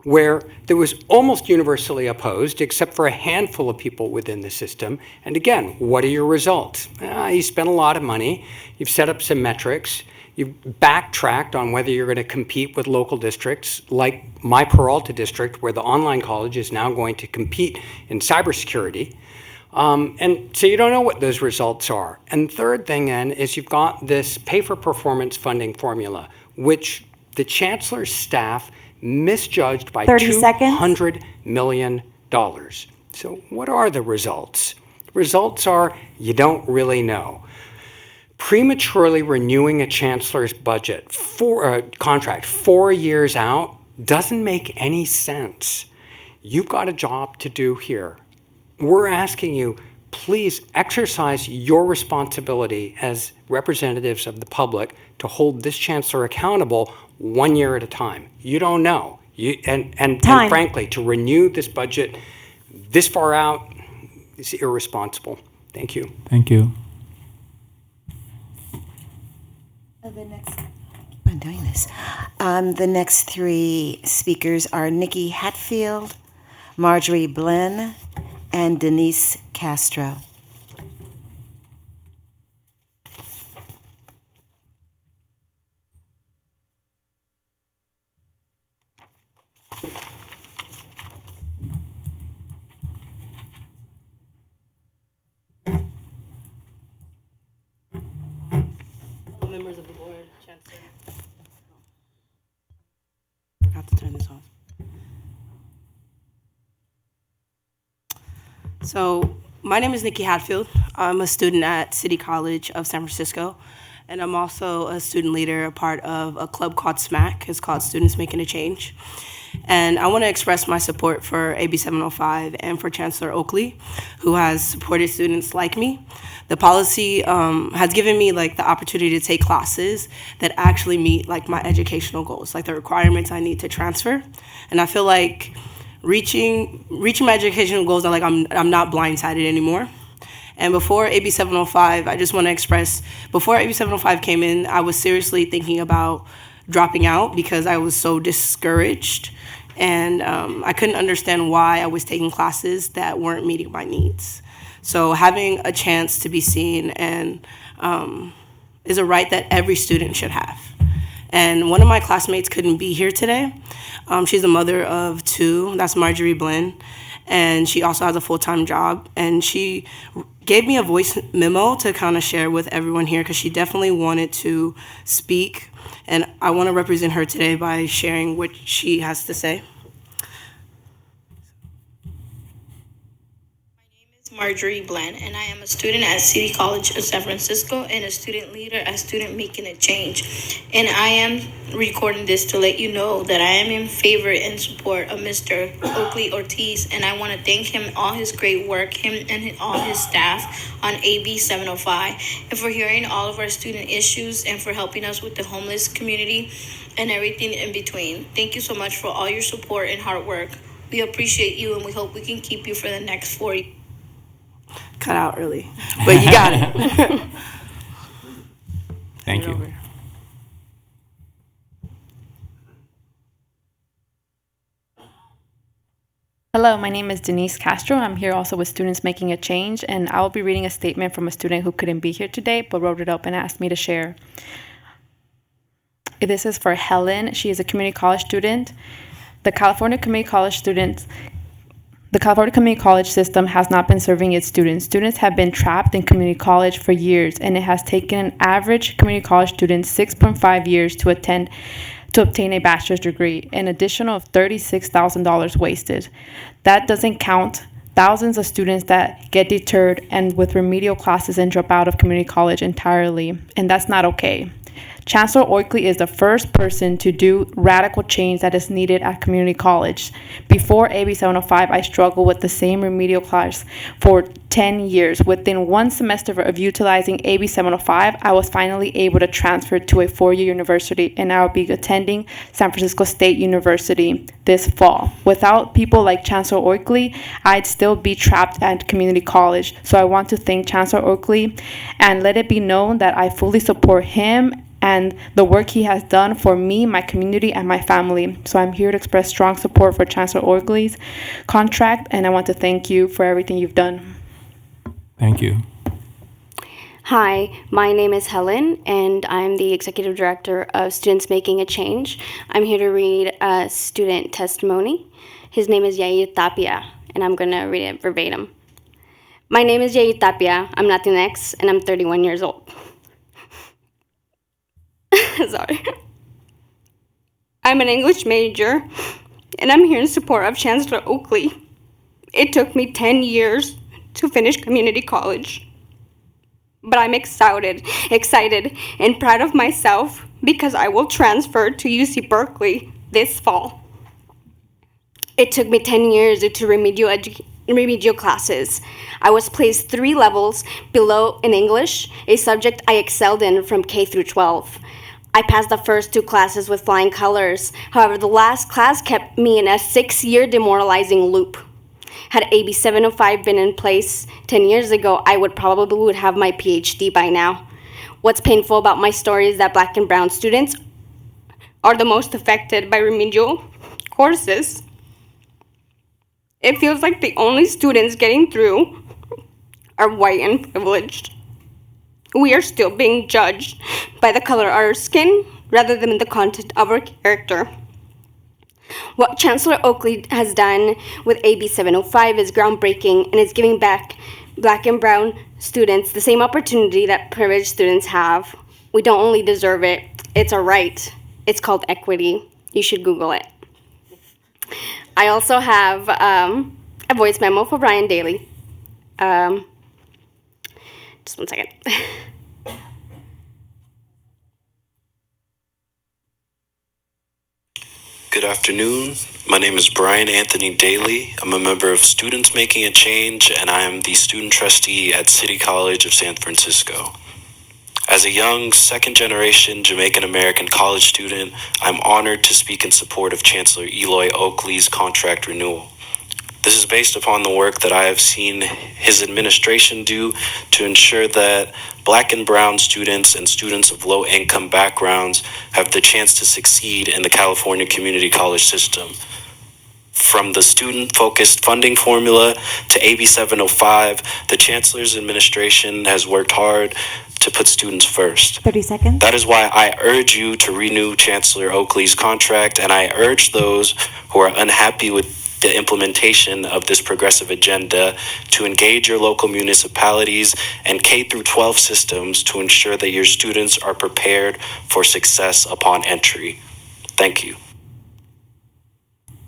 where there was almost universally opposed, except for a handful of people within the system. And again, what are your results? You spent a lot of money. You've set up some metrics. You've backtracked on whether you're going to compete with local districts, like my Peralta district, where the online college is now going to compete in cybersecurity. And so you don't know what those results are. And third thing then is you've got this pay-for-performance funding formula, which the chancellor's staff misjudged by 30 seconds. $200 million. So what are the results? The results are you don't really know. prematurely renewing a chancellor's budget contract 4 years out doesn't make any sense. You've got a job to do here. We're asking you, please exercise your responsibility as representatives of the public to hold this chancellor accountable 1 year at a time. You don't know. And frankly, to renew this budget this far out is irresponsible. Thank you. Thank you. I'm doing this. The next three speakers are Nikki Hatfield, Marjorie Blenn, and Denise Castro. Members of the board, Chancellor. I have to turn this off. So, my name is Nikki Hatfield. I'm a student at City College of San Francisco, and I'm also a student leader, a part of a club called SMAC. It's called Students Making a Change. And I want to express my support for AB 705 and for Chancellor Oakley, who has supported students like me. The policy has given me the opportunity to take classes that actually meet my educational goals, the requirements I need to transfer. And I feel like reaching my educational goals, I'm not blindsided anymore. And before AB 705, I just want to express, before AB 705 came in, I was seriously thinking about dropping out because I was so discouraged. And I couldn't understand why I was taking classes that weren't meeting my needs. So having a chance to be seen and is a right that every student should have. And one of my classmates couldn't be here today. She's a mother of two. That's Marjorie Blenn. And she also has a full-time job. And she gave me a voice memo to kind of share with everyone here because she definitely wanted to speak. And I want to represent her today by sharing what she has to say. Marjorie Bland, and I am a student at City College of San Francisco and a student leader at Student Making a Change. And I am recording this to let you know that I am in favor and support of Mr. Oakley Ortiz, and I want to thank him all his great work, him and all his staff on AB 705, and for hearing all of our student issues and for helping us with the homeless community and everything in between. Thank you so much for all your support and hard work. We appreciate you, and we hope we can keep you for the next 4 years. Cut out early, but you got it. Thank you. Hello, my name is Denise Castro. I'm here also with Students Making a Change, and I will be reading a statement from a student who couldn't be here today, but wrote it up and asked me to share. This is for Helen. She is a community college student. The California Community College system has not been serving its students. Students have been trapped in community college for years, and it has taken an average community college student 6.5 years to obtain a bachelor's degree, an additional of $36,000 wasted. That doesn't count thousands of students that get deterred and with remedial classes and drop out of community college entirely, and that's not okay. Chancellor Oakley is the first person to do radical change that is needed at community college. Before AB 705, I struggled with the same remedial class for 10 years. Within one semester of utilizing AB 705, I was finally able to transfer to a four-year university, and I will be attending San Francisco State University this fall. Without people like Chancellor Oakley, I'd still be trapped at community college. So I want to thank Chancellor Oakley and let it be known that I fully support him and the work he has done for me, my community, and my family. So I'm here to express strong support for Chancellor Oakley's contract, and I want to thank you for everything you've done. Thank you. Hi, my name is Helen, and I'm the Executive Director of Students Making a Change. I'm here to read a student testimony. His name is Yair Tapia, and I'm going to read it verbatim. My name is Yair Tapia. I'm Latinx, and I'm 31 years old. Sorry. I'm an English major, and I'm here in support of Chancellor Oakley. It took me 10 years to finish community college. but I'm excited and proud of myself because I will transfer to UC Berkeley this fall. It took me 10 years due to remedial classes. I was placed 3 levels below in English, a subject I excelled in from K through 12. I passed the first 2 classes with flying colors. However, the last class kept me in a 6-year demoralizing loop. Had AB 705 been in place 10 years ago, I would probably have my PhD by now. What's painful about my story is that Black and brown students are the most affected by remedial courses. It feels like the only students getting through are white and privileged. We are still being judged by the color of our skin rather than the content of our character. What Chancellor Oakley has done with AB 705 is groundbreaking and is giving back Black and brown students the same opportunity that privileged students have. We don't only deserve it, it's a right. It's called equity. You should Google it. I also have a voice memo for Brian Daly. Just one second. Good afternoon. My name is Brian Anthony Daly. I'm a member of Students Making a Change, and I am the student trustee at City College of San Francisco. As a young, second-generation Jamaican-American college student, I'm honored to speak in support of Chancellor Eloy Oakley's contract renewal. This is based upon the work that I have seen his administration do to ensure that Black and brown students and students of low-income backgrounds have the chance to succeed in the California community college system. From the student-focused funding formula to AB 705, the Chancellor's administration has worked hard to put students first. 30 seconds. That is why I urge you to renew Chancellor Oakley's contract, and I urge those who are unhappy with the implementation of this progressive agenda to engage your local municipalities and K through 12 systems to ensure that your students are prepared for success upon entry. Thank you.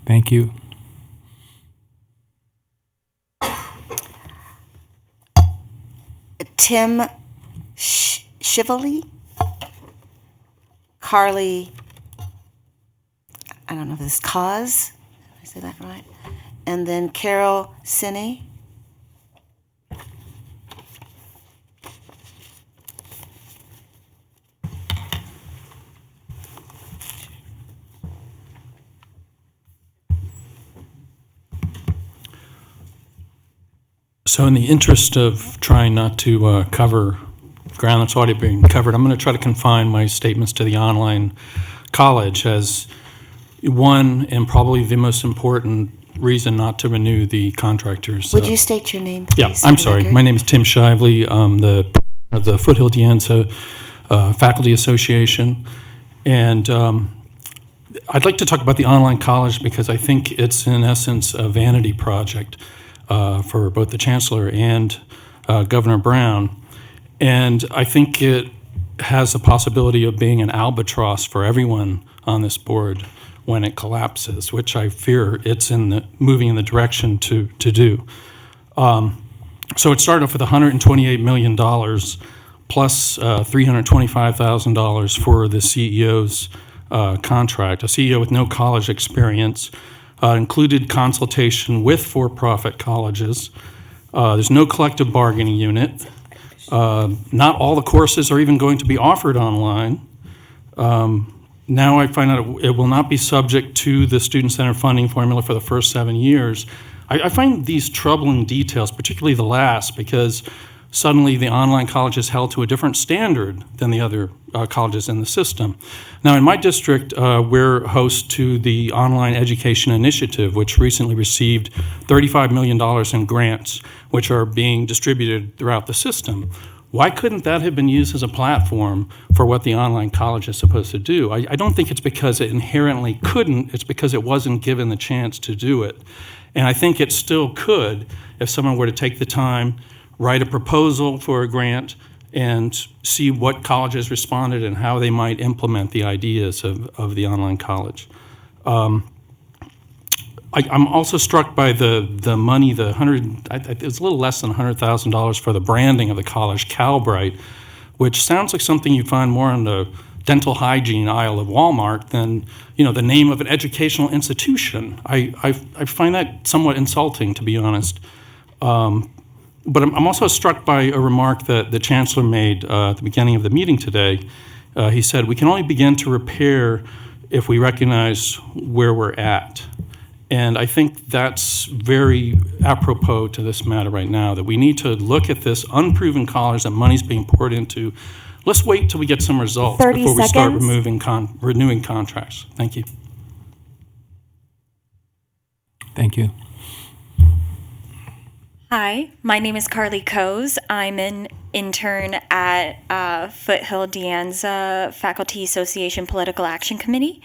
Thank you. Tim Shively, Carly, I don't know if this is Cause, did I say that right? And then Carol Sinney. So in the interest of trying not to cover ground that's already been covered, I'm going to try to confine my statements to the online college as one and probably the most important reason not to renew the contractors. Would you state your name, please? Yeah, I'm sorry. My name is Tim Shively. I'm the president of the Foothill De Anza Faculty Association. And I'd like to talk about the online college because I think it's in essence a vanity project for both the Chancellor and Governor Brown. And I think it has the possibility of being an albatross for everyone on this board when it collapses, which I fear it's moving in the direction to do. So it started off with $128 million plus $325,000 for the CEO's contract. A CEO with no college experience, included consultation with for-profit colleges. There's no collective bargaining unit. Not all the courses are even going to be offered online. Now I find out it will not be subject to the student-centered funding formula for the first 7 years. I find these troubling details, particularly the last, because suddenly the online college is held to a different standard than the other colleges in the system. Now in my district, we're host to the Online Education Initiative, which recently received $35 million in grants, which are being distributed throughout the system. Why couldn't that have been used as a platform for what the online college is supposed to do? I don't think it's because it inherently couldn't, it's because it wasn't given the chance to do it. And I think it still could if someone were to take the time, write a proposal for a grant, and see what colleges responded and how they might implement the ideas of the online college. I'm also struck by the money, it was a little less than $100,000 for the branding of the college, Calbright, which sounds like something you'd find more in the dental hygiene aisle of Walmart than, the name of an educational institution. I find that somewhat insulting, to be honest. But I'm also struck by a remark that the chancellor made at the beginning of the meeting today. He said, we can only begin to repair if we recognize where we're at. And I think that's very apropos to this matter right now, that we need to look at this unproven college that money's being poured into. Let's wait till we get some results 30 before we start seconds. renewing contracts. Thank you. Thank you. Hi, my name is Carly Coes. I'm an intern at Foothill De Anza Faculty Association Political Action Committee.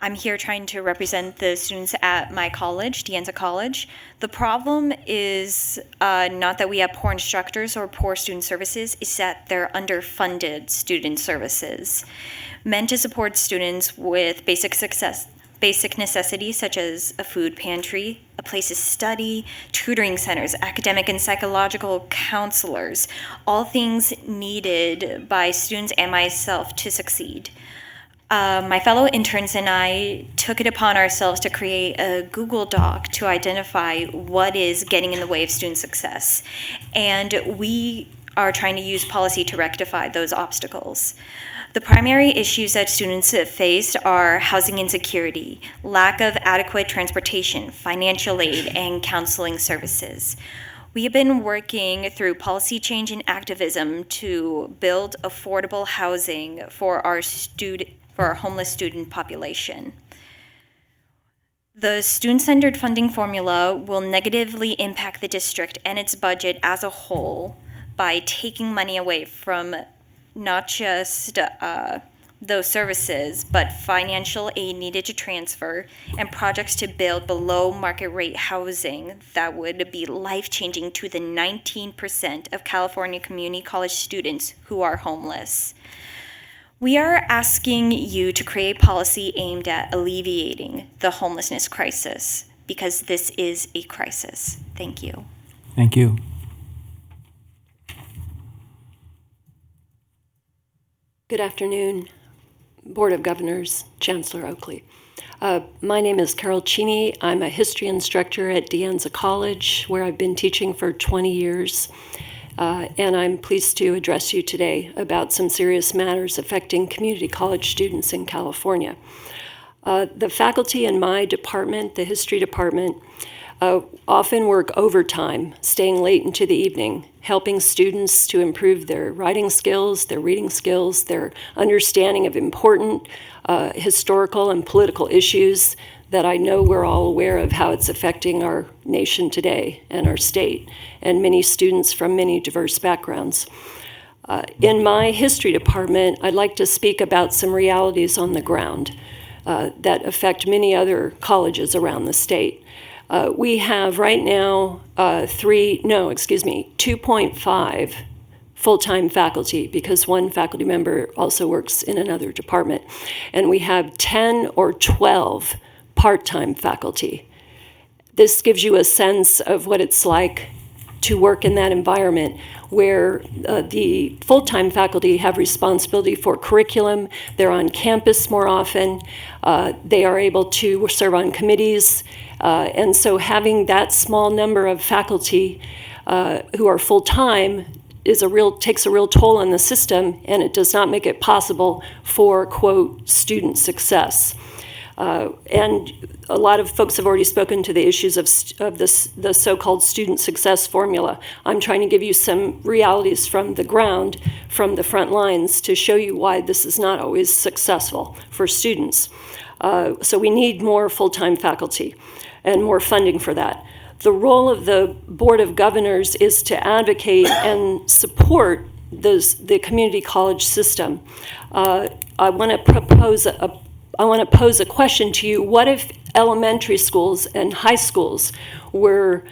I'm here trying to represent the students at my college, De Anza College. The problem is not that we have poor instructors or poor student services, it's that they're underfunded student services. Meant to support students with basic necessities such as a food pantry, a place to study, tutoring centers, academic and psychological counselors, all things needed by students and myself to succeed. My fellow interns and I took it upon ourselves to create a Google Doc to identify what is getting in the way of student success. And we are trying to use policy to rectify those obstacles. The primary issues that students have faced are housing insecurity, lack of adequate transportation, financial aid, and counseling services. We have been working through policy change and activism to build affordable housing for our homeless student population. The student-centered funding formula will negatively impact the district and its budget as a whole by taking money away from not just those services, but financial aid needed to transfer and projects to build below market rate housing that would be life-changing to the 19% of California community college students who are homeless. We are asking you to create policy aimed at alleviating the homelessness crisis because this is a crisis. Thank you. Thank you. Good afternoon, Board of Governors, Chancellor Oakley. My name is Carol Cheney. I'm a history instructor at De Anza College, where I've been teaching for 20 years. And I'm pleased to address you today about some serious matters affecting community college students in California. The faculty in my department, the history department, often work overtime, staying late into the evening, helping students to improve their writing skills, their reading skills, their understanding of important historical and political issues that I know we're all aware of how it's affecting our nation today and our state, and many students from many diverse backgrounds. In my history department, I'd like to speak about some realities on the ground that affect many other colleges around the state. We have right now 2.5 full-time faculty, because one faculty member also works in another department. And we have 10 or 12 part-time faculty. This gives you a sense of what it's like to work in that environment where the full-time faculty have responsibility for curriculum, they're on campus more often, they are able to serve on committees, and so having that small number of faculty who are full-time takes a real toll on the system, and it does not make it possible for, quote, student success. And a lot of folks have already spoken to the issues of the so-called student success formula. I'm trying to give you some realities from the ground, from the front lines, to show you why this is not always successful for students. So we need more full-time faculty and more funding for that. The role of the Board of Governors is to advocate and support the community college system. I want to pose a question to you. What if elementary schools and high schools were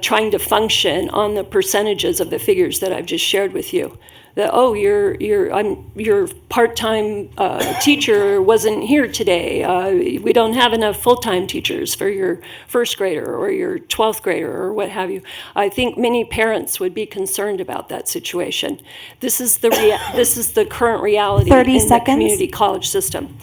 trying to function on the percentages of the figures that I've just shared with you? your part-time teacher wasn't here today. We don't have enough full-time teachers for your first grader or your 12th grader or what have you. I think many parents would be concerned about that situation. This is the current reality 30 in seconds. the community college system.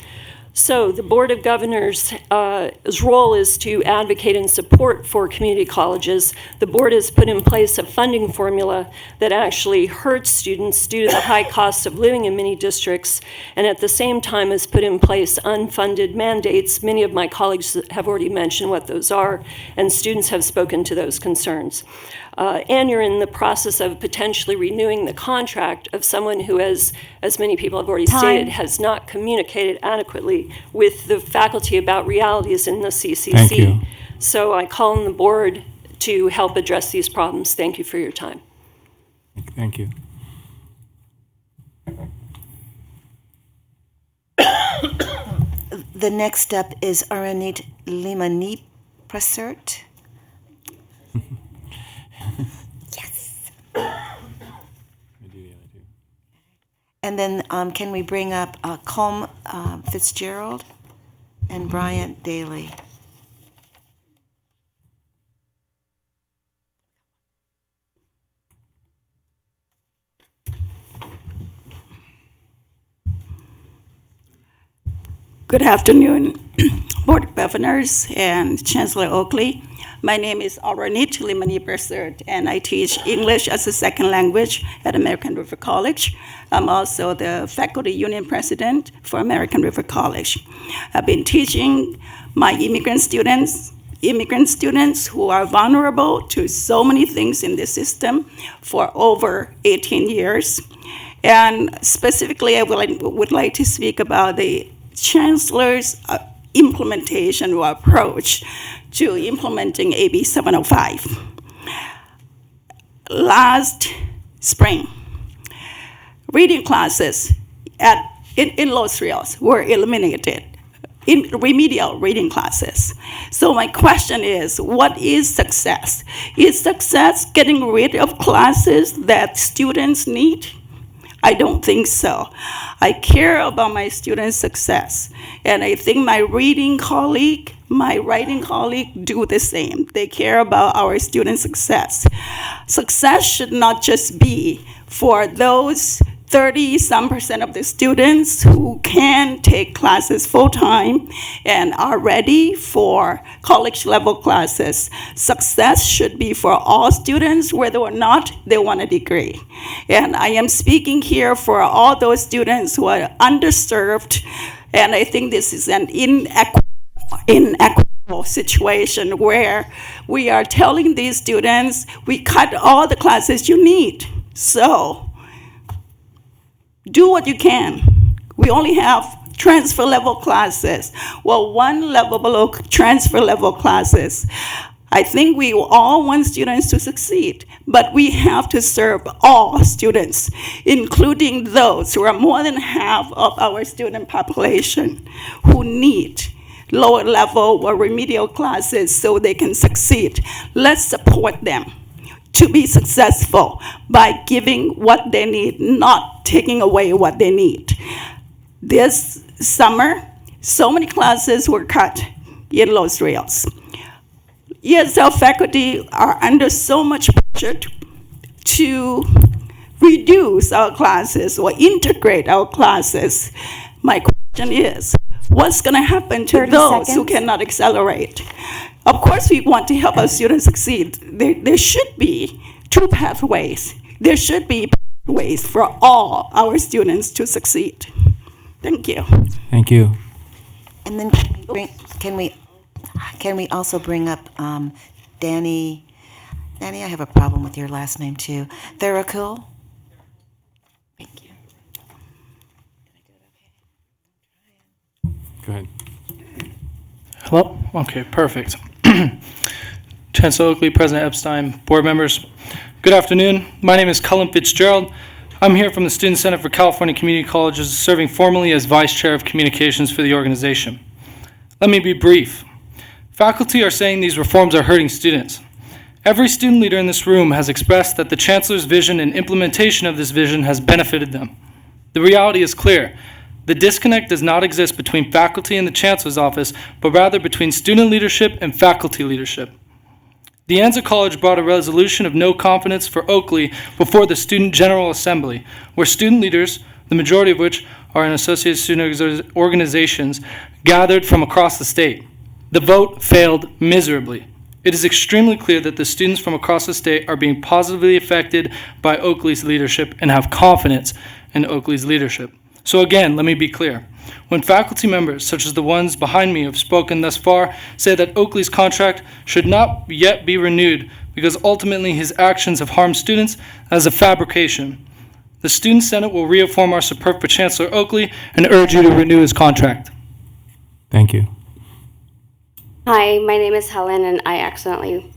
So the Board of Governors' role is to advocate and support for community colleges. The board has put in place a funding formula that actually hurts students due to the high cost of living in many districts, and at the same time has put in place unfunded mandates. Many of my colleagues have already mentioned what those are, and students have spoken to those concerns. And you're in the process of potentially renewing the contract of someone who has, as many people have already stated, has not communicated adequately with the faculty about realities in the CCC. Thank you. So I call on the board to help address these problems. Thank you for your time. Thank you. The next up is Aranit Limani Prasert. Yes. And then can we bring up Colm Fitzgerald and Bryant Daly? Good afternoon, Board of Governors and Chancellor Oakley. My name is Aranit Limani Prasert, and I teach English as a second language at American River College. I'm also the faculty union president for American River College. I've been teaching my immigrant students who are vulnerable to so many things in the system for over 18 years. And specifically, I would like to speak about the Chancellor's implementation or approach to implementing AB 705. Last spring, reading classes in Los Rios were eliminated in remedial reading classes. So my question is, what is success? Is success getting rid of classes that students need? I don't think so. I care about my students' success. And I think my writing colleague do the same. They care about our students' success. Success should not just be for those 30-some% of the students who can take classes full-time and are ready for college-level classes. Success should be for all students, whether or not they want a degree. And I am speaking here for all those students who are underserved, and I think this is an inequitable situation where we are telling these students, we cut all the classes you need. So do what you can. We only have transfer level classes. Well, one level below transfer level classes. I think we all want students to succeed, but we have to serve all students, including those who are more than half of our student population who need lower level or remedial classes so they can succeed. Let's support them to be successful by giving what they need, not taking away what they need. This summer, so many classes were cut in Los Rios. ESL faculty are under so much pressure to reduce our classes or integrate our classes. My question is, what's going to happen to those who cannot accelerate? Of course, we want to help our students succeed. There should be two pathways. There should be pathways for all our students to succeed. Thank you. Thank you. And then can we also bring up Danny? Danny, I have a problem with your last name too. Therakul? Thank you. Go ahead. Hello? Okay, perfect. Chancellor Oakley, President Epstein, board members, good afternoon. My name is Colm Fitzgerald. I'm here from the Student Center for California Community Colleges, serving formally as Vice Chair of Communications for the organization. Let me be brief. Faculty are saying these reforms are hurting students, Every student leader in this room has expressed that the Chancellor's vision and implementation of this vision has benefited them. The reality is clear. The disconnect does not exist between faculty and the Chancellor's office, but rather between student leadership and faculty leadership. De Anza College brought a resolution of no confidence for Oakley before the Student General Assembly, where student leaders, the majority of which are in associated student organizations, gathered from across the state. The vote failed miserably. It is extremely clear that the students from across the state are being positively affected by Oakley's leadership and have confidence in Oakley's leadership. So again, let me be clear. When faculty members, such as the ones behind me, have spoken thus far, say that Oakley's contract should not yet be renewed because ultimately his actions have harmed students, that is a fabrication. The Student Senate will reaffirm our support for Chancellor Oakley and urge you to renew his contract. Thank you. Hi, my name is Helen, and I accidentally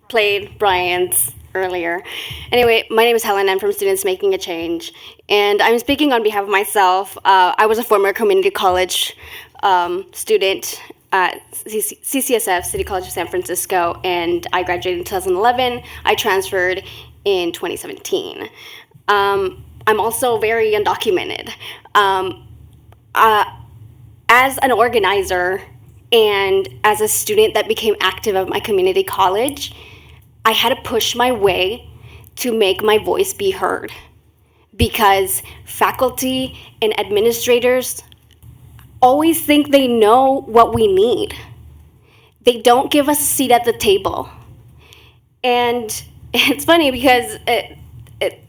played Brian's earlier. Anyway, my name is Helen. I'm from Students Making a Change, and I'm speaking on behalf of myself. I was a former community college student at CCSF, City College of San Francisco, and I graduated in 2011. I transferred in 2017. I'm also very undocumented. As an organizer and as a student that became active at my community college, I had to push my way to make my voice be heard because faculty and administrators always think they know what we need. They don't give us a seat at the table. And it's funny because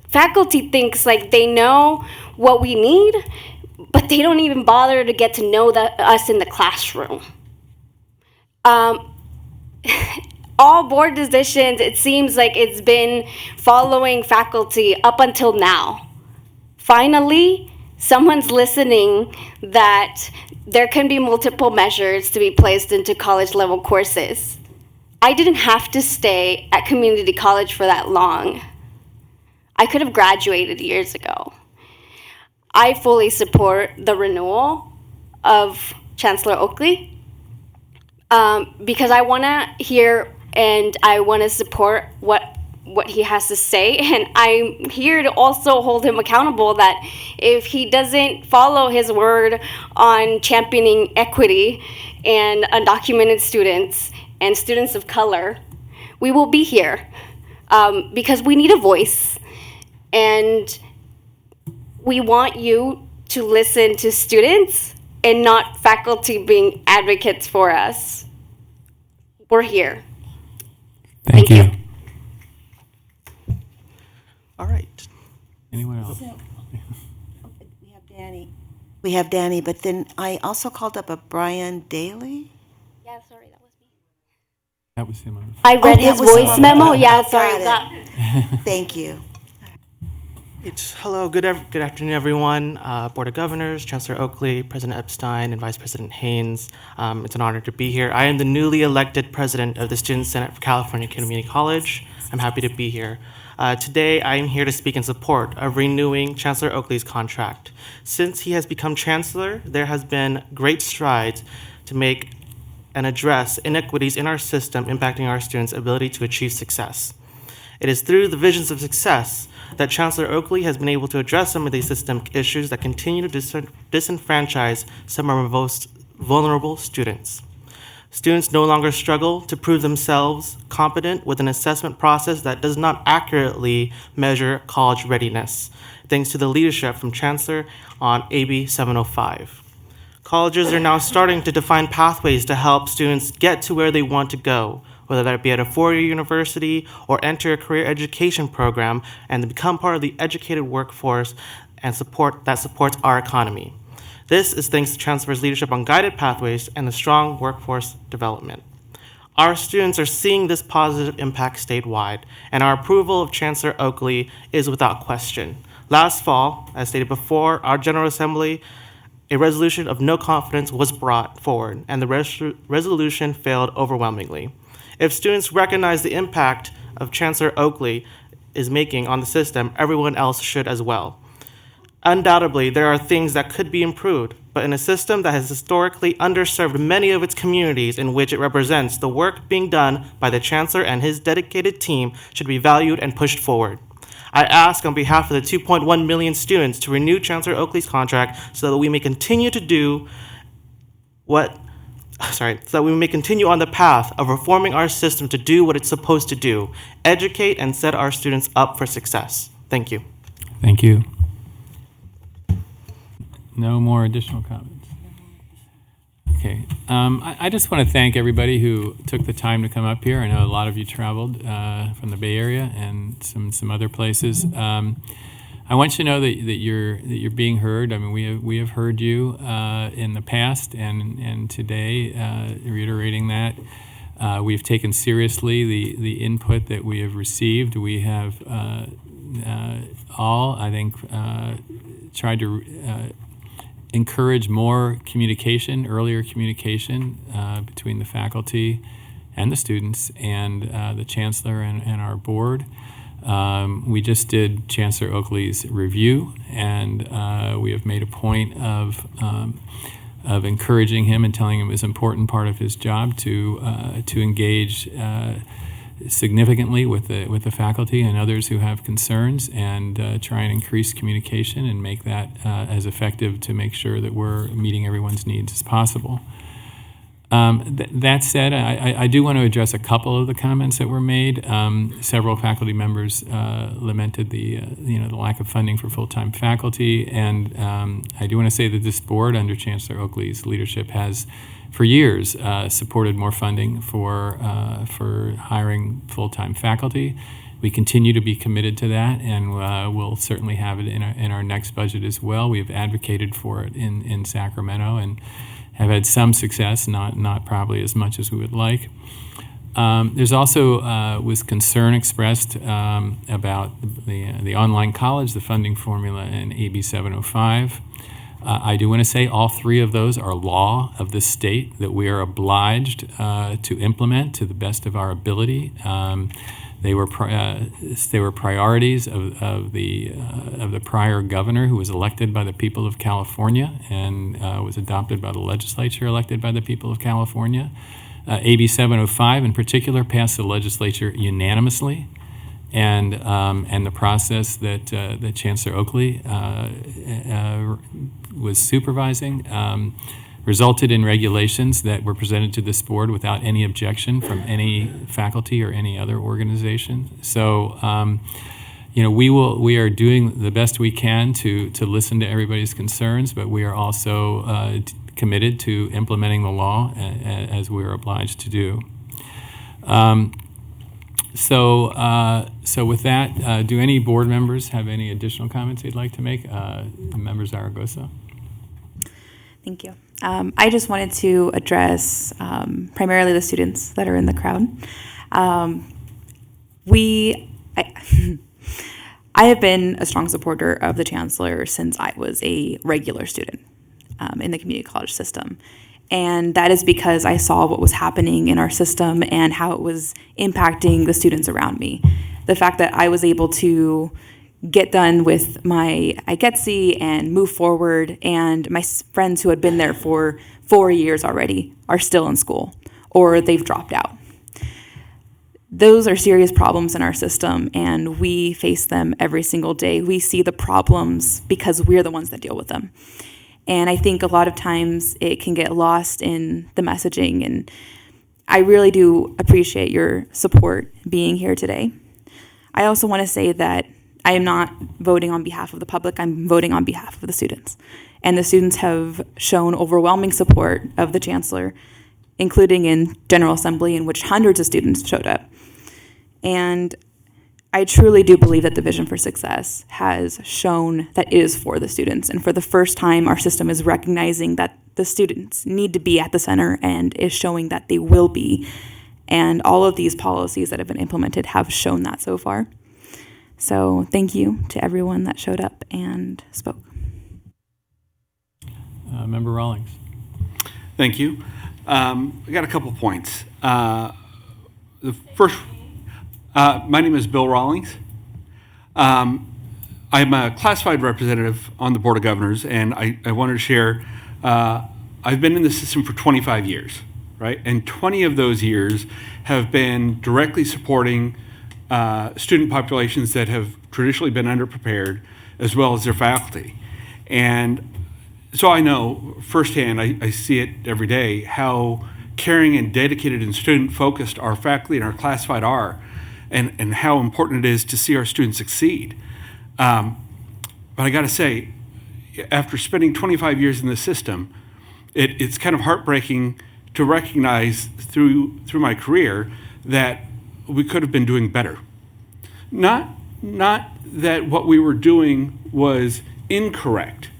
faculty thinks like they know what we need, but they don't even bother to get to know us in the classroom. All board decisions, it seems like it's been following faculty up until now. Finally, someone's listening that there can be multiple measures to be placed into college level courses. I didn't have to stay at community college for that long. I could have graduated years ago. I fully support the renewal of Chancellor Oakley because I want to hear and I want to support what he has to say. And I'm here to also hold him accountable that if he doesn't follow his word on championing equity and undocumented students and students of color, we will be here because we need a voice. And we want you to listen to students and not faculty being advocates for us. We're here. Thank you. All right. Anyone else? We have Danny. We have Danny, but then I also called up a Brian Daly. Yeah, sorry, that was me. That was him. I read his voice memo. Yeah, sorry. Thank you. Hello, good afternoon, everyone. Board of Governors, Chancellor Oakley, President Epstein, and Vice President Haynes. It's an honor to be here. I am the newly elected president of the Student Senate for California Community College. I'm happy to be here. Today, I am here to speak in support of renewing Chancellor Oakley's contract. Since he has become Chancellor, there has been great strides to make and address inequities in our system impacting our students' ability to achieve success. It is through the visions of success that Chancellor Oakley has been able to address some of these systemic issues that continue to disenfranchise some of our most vulnerable students. Students no longer struggle to prove themselves competent with an assessment process that does not accurately measure college readiness, thanks to the leadership from Chancellor on AB 705. Colleges are now starting to define pathways to help students get to where they want to go, whether that be at a four-year university or enter a career education program and become part of the educated workforce and supports our economy. This is thanks to Chancellor's leadership on guided pathways and the strong workforce development. Our students are seeing this positive impact statewide, and our approval of Chancellor Oakley is without question. Last fall, as stated before, our General Assembly, a resolution of no confidence was brought forward, and the resolution failed overwhelmingly. If students recognize the impact of Chancellor Oakley is making on the system, everyone else should as well. Undoubtedly, there are things that could be improved, but in a system that has historically underserved many of its communities in which it represents, the work being done by the Chancellor and his dedicated team should be valued and pushed forward. I ask on behalf of the 2.1 million students to renew Chancellor Oakley's contract so that we may continue to do so that we may continue on the path of reforming our system to do what it's supposed to do, educate and set our students up for success. Thank you. Thank you. No more additional comments. Okay. I just want to thank everybody who took the time to come up here. I know a lot of you traveled from the Bay Area and some other places. I want you to know that you're being heard. I mean, we have heard you in the past and today, reiterating that. We've taken seriously the input that we have received. We have all, I think, tried to encourage more communication, earlier communication between the faculty and the students and the Chancellor and our board. We just did Chancellor Oakley's review, and we have made a point of encouraging him and telling him it was an important part of his job to engage significantly with the faculty and others who have concerns, and try and increase communication and make that as effective to make sure that we're meeting everyone's needs as possible. That said, I do want to address a couple of the comments that were made. Several faculty members lamented the lack of funding for full-time faculty, and I do want to say that this board, under Chancellor Oakley's leadership, has for years supported more funding for hiring full-time faculty. We continue to be committed to that, and we'll certainly have it in our next budget as well. We have advocated for it in Sacramento and have had some success, not probably as much as we would like. There's also was concern expressed about the online college, the funding formula in AB 705. I do want to say all three of those are law of the state that we are obliged to implement to the best of our ability. They were priorities of the prior governor, who was elected by the people of California and was adopted by the legislature elected by the people of California. AB 705 in particular passed the legislature unanimously, and the process that Chancellor Oakley was supervising resulted in regulations that were presented to this board without any objection from any faculty or any other organization. So, we are doing the best we can to listen to everybody's concerns, but we are also committed to implementing the law as we are obliged to do. So with that, do any board members have any additional comments they'd like to make? Member Zaragoza. Thank you. I just wanted to address primarily the students that are in the crowd. I have been a strong supporter of the Chancellor since I was a regular student in the community college system. And that is because I saw what was happening in our system and how it was impacting the students around me. The fact that I was able to get done with my IGETC and move forward, and my friends who had been there for 4 years already are still in school or they've dropped out. Those are serious problems in our system, and we face them every single day. We see the problems because we're the ones that deal with them. And I think a lot of times it can get lost in the messaging, and I really do appreciate your support being here today. I also want to say that I am not voting on behalf of the public, I'm voting on behalf of the students. And the students have shown overwhelming support of the Chancellor, including in General Assembly, in which hundreds of students showed up. And I truly do believe that the Vision for Success has shown that it is for the students. And for the first time, our system is recognizing that the students need to be at the center and is showing that they will be. And all of these policies that have been implemented have shown that so far. So thank you to everyone that showed up and spoke. Member Rawlings. Thank you. I got a couple points. The first, my name is Bill Rawlings. I'm a classified representative on the Board of Governors, and I wanted to share I've been in the system for 25 years, right? And 20 of those years have been directly supporting student populations that have traditionally been underprepared, as well as their faculty. And so I know firsthand, I see it every day, how caring and dedicated and student-focused our faculty and our classified are, and how important it is to see our students succeed. But I gotta say, after spending 25 years in the system, it's kind of heartbreaking to recognize through my career that we could have been doing better. Not that what we were doing was incorrect,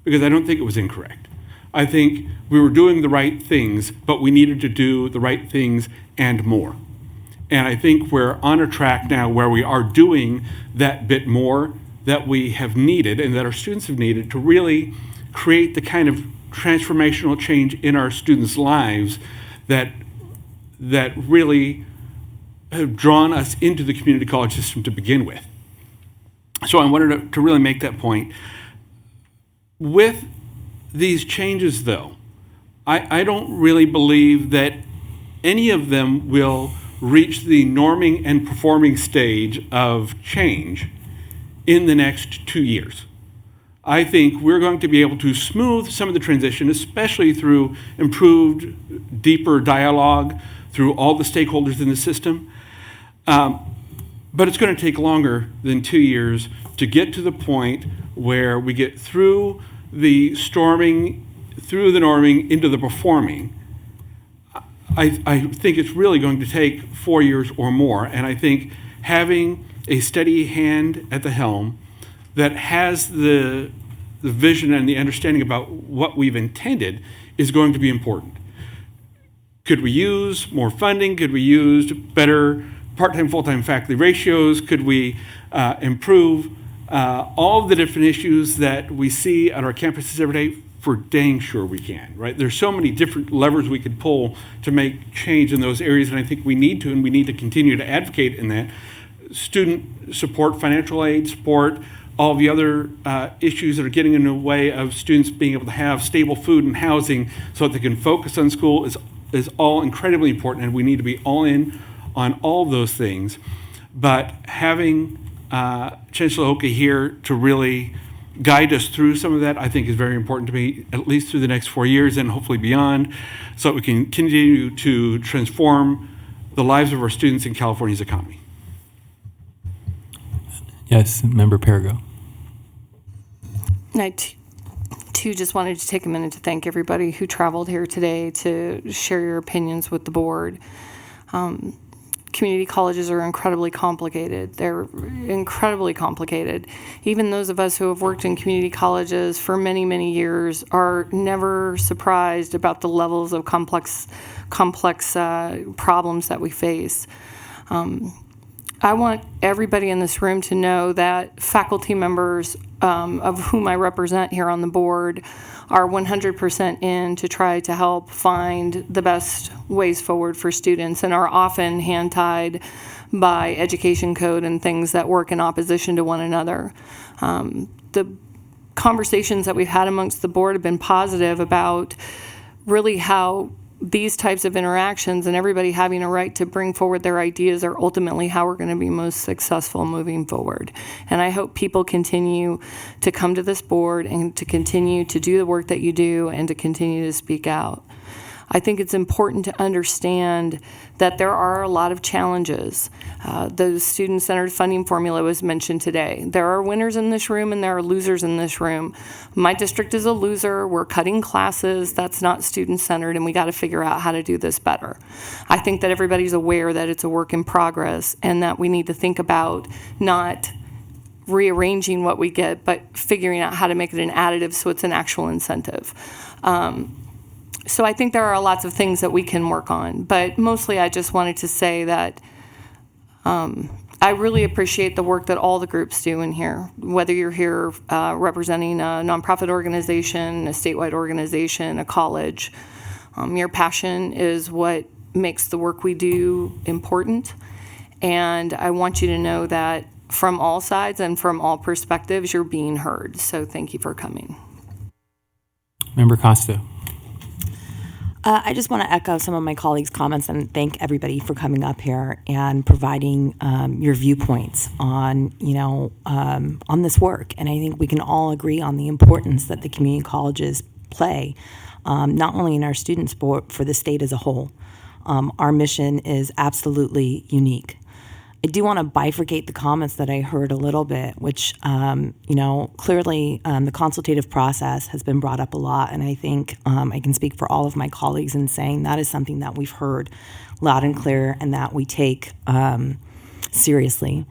because I don't think it was incorrect. I think we were doing the right things, but we needed to do the right things and more. And I think we're on a track now where we are doing that bit more that we have needed and that our students have needed to really create the kind of transformational change in our students' lives that really have drawn us into the community college system to begin with. So I wanted to really make that point. With these changes, though, I don't really believe that any of them will reach the norming and performing stage of change in the next 2 years. I think we're going to be able to smooth some of the transition, especially through improved, deeper dialogue through all the stakeholders in the system. But it's going to take longer than 2 years to get to the point where we get through the storming, through the norming, into the performing. I think it's really going to take 4 years or more, and I think having a steady hand at the helm that has the vision and the understanding about what we've intended is going to be important. Could we use more funding? Could we use better part-time, full-time faculty ratios? Could we improve all of the different issues that we see on our campuses every day? For dang sure we can, right? There's so many different levers we could pull to make change in those areas, and I think we need to, and we need to continue to advocate in that. Student support, financial aid support, all the other issues that are getting in the way of students being able to have stable food and housing so that they can focus on school is all incredibly important, and we need to be all in on all of those things. But having Chancellor Oakley here to really guide us through some of that, I think is very important to me, at least through the next 4 years and hopefully beyond, so that we can continue to transform the lives of our students in California's economy. Yes, Member Perigo. I too just wanted to take a minute to thank everybody who traveled here today to share your opinions with the board. Community colleges are incredibly complicated. They're incredibly complicated. Even those of us who have worked in community colleges for many, many years are never surprised about the levels of complex problems that we face. I want everybody in this room to know that faculty members of whom I represent here on the board are 100% in to try to help find the best ways forward for students and are often hand-tied by education code and things that work in opposition to one another. The conversations that we've had amongst the board have been positive about really how these types of interactions and everybody having a right to bring forward their ideas are ultimately how we're going to be most successful moving forward. And I hope people continue to come to this board and to continue to do the work that you do and to continue to speak out. I think it's important to understand that there are a lot of challenges. The student-centered funding formula was mentioned today. There are winners in this room and there are losers in this room. My district is a loser. We're cutting classes. That's not student-centered, and we got to figure out how to do this better. I think that everybody's aware that it's a work in progress and that we need to think about not rearranging what we get, but figuring out how to make it an additive so it's an actual incentive. So I think there are lots of things that we can work on, but mostly I just wanted to say that I really appreciate the work that all the groups do in here, whether you're here representing a nonprofit organization, a statewide organization, a college. Your passion is what makes the work we do important, and I want you to know that from all sides and from all perspectives, you're being heard. So thank you for coming. Member Costa. I just want to echo some of my colleagues' comments and thank everybody for coming up here and providing your viewpoints on, on this work. And I think we can all agree on the importance that the community colleges play, not only in our students, but for the state as a whole. Our mission is absolutely unique. I do want to bifurcate the comments that I heard a little bit, which, clearly the consultative process has been brought up a lot. And I think I can speak for all of my colleagues in saying that is something that we've heard loud and clear and that we take seriously.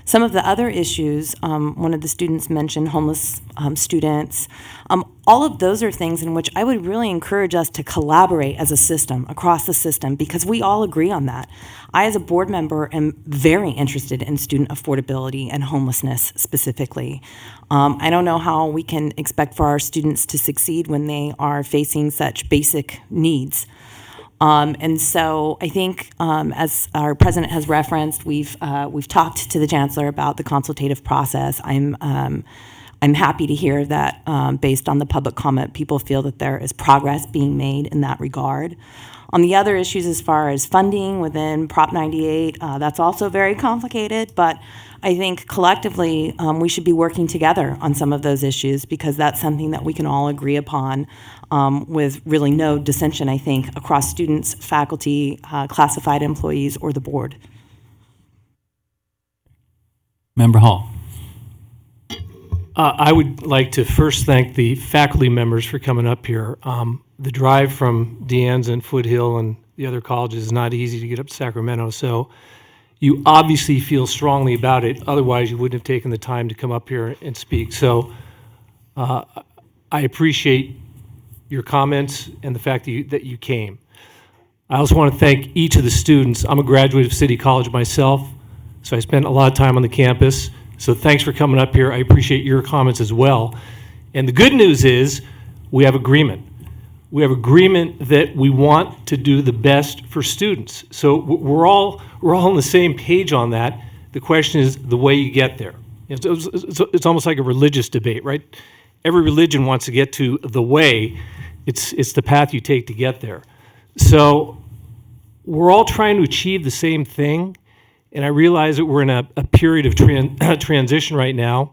Some of the other issues, one of the students mentioned homeless students. All of those are things in which I would really encourage us to collaborate as a system, across the system, because we all agree on that. I, as a board member, am very interested in student affordability and homelessness specifically. I don't know how we can expect for our students to succeed when they are facing such basic needs. And so I think, as our president has referenced, we've talked to the chancellor about the consultative process. I'm happy to hear that, based on the public comment, people feel that there is progress being made in that regard. On the other issues, as far as funding within Prop 98, that's also very complicated, but I think collectively we should be working together on some of those issues because that's something that we can all agree upon with really no dissension, I think, across students, faculty, classified employees, or the board. Member Hall. I would like to first thank the faculty members for coming up here. The drive from De Anza and Foothill and the other colleges is not easy to get up to Sacramento, so you obviously feel strongly about it. Otherwise, you wouldn't have taken the time to come up here and speak. So I appreciate your comments and the fact that you came. I also want to thank each of the students. I'm a graduate of City College myself, so I spent a lot of time on the campus. So thanks for coming up here. I appreciate your comments as well. And the good news is we have agreement. We have agreement that we want to do the best for students. So we're all on the same page on that. The question is the way you get there. It's almost like a religious debate, right? Every religion wants to get to the way. It's the path you take to get there. So we're all trying to achieve the same thing. And I realize that we're in a period of transition right now,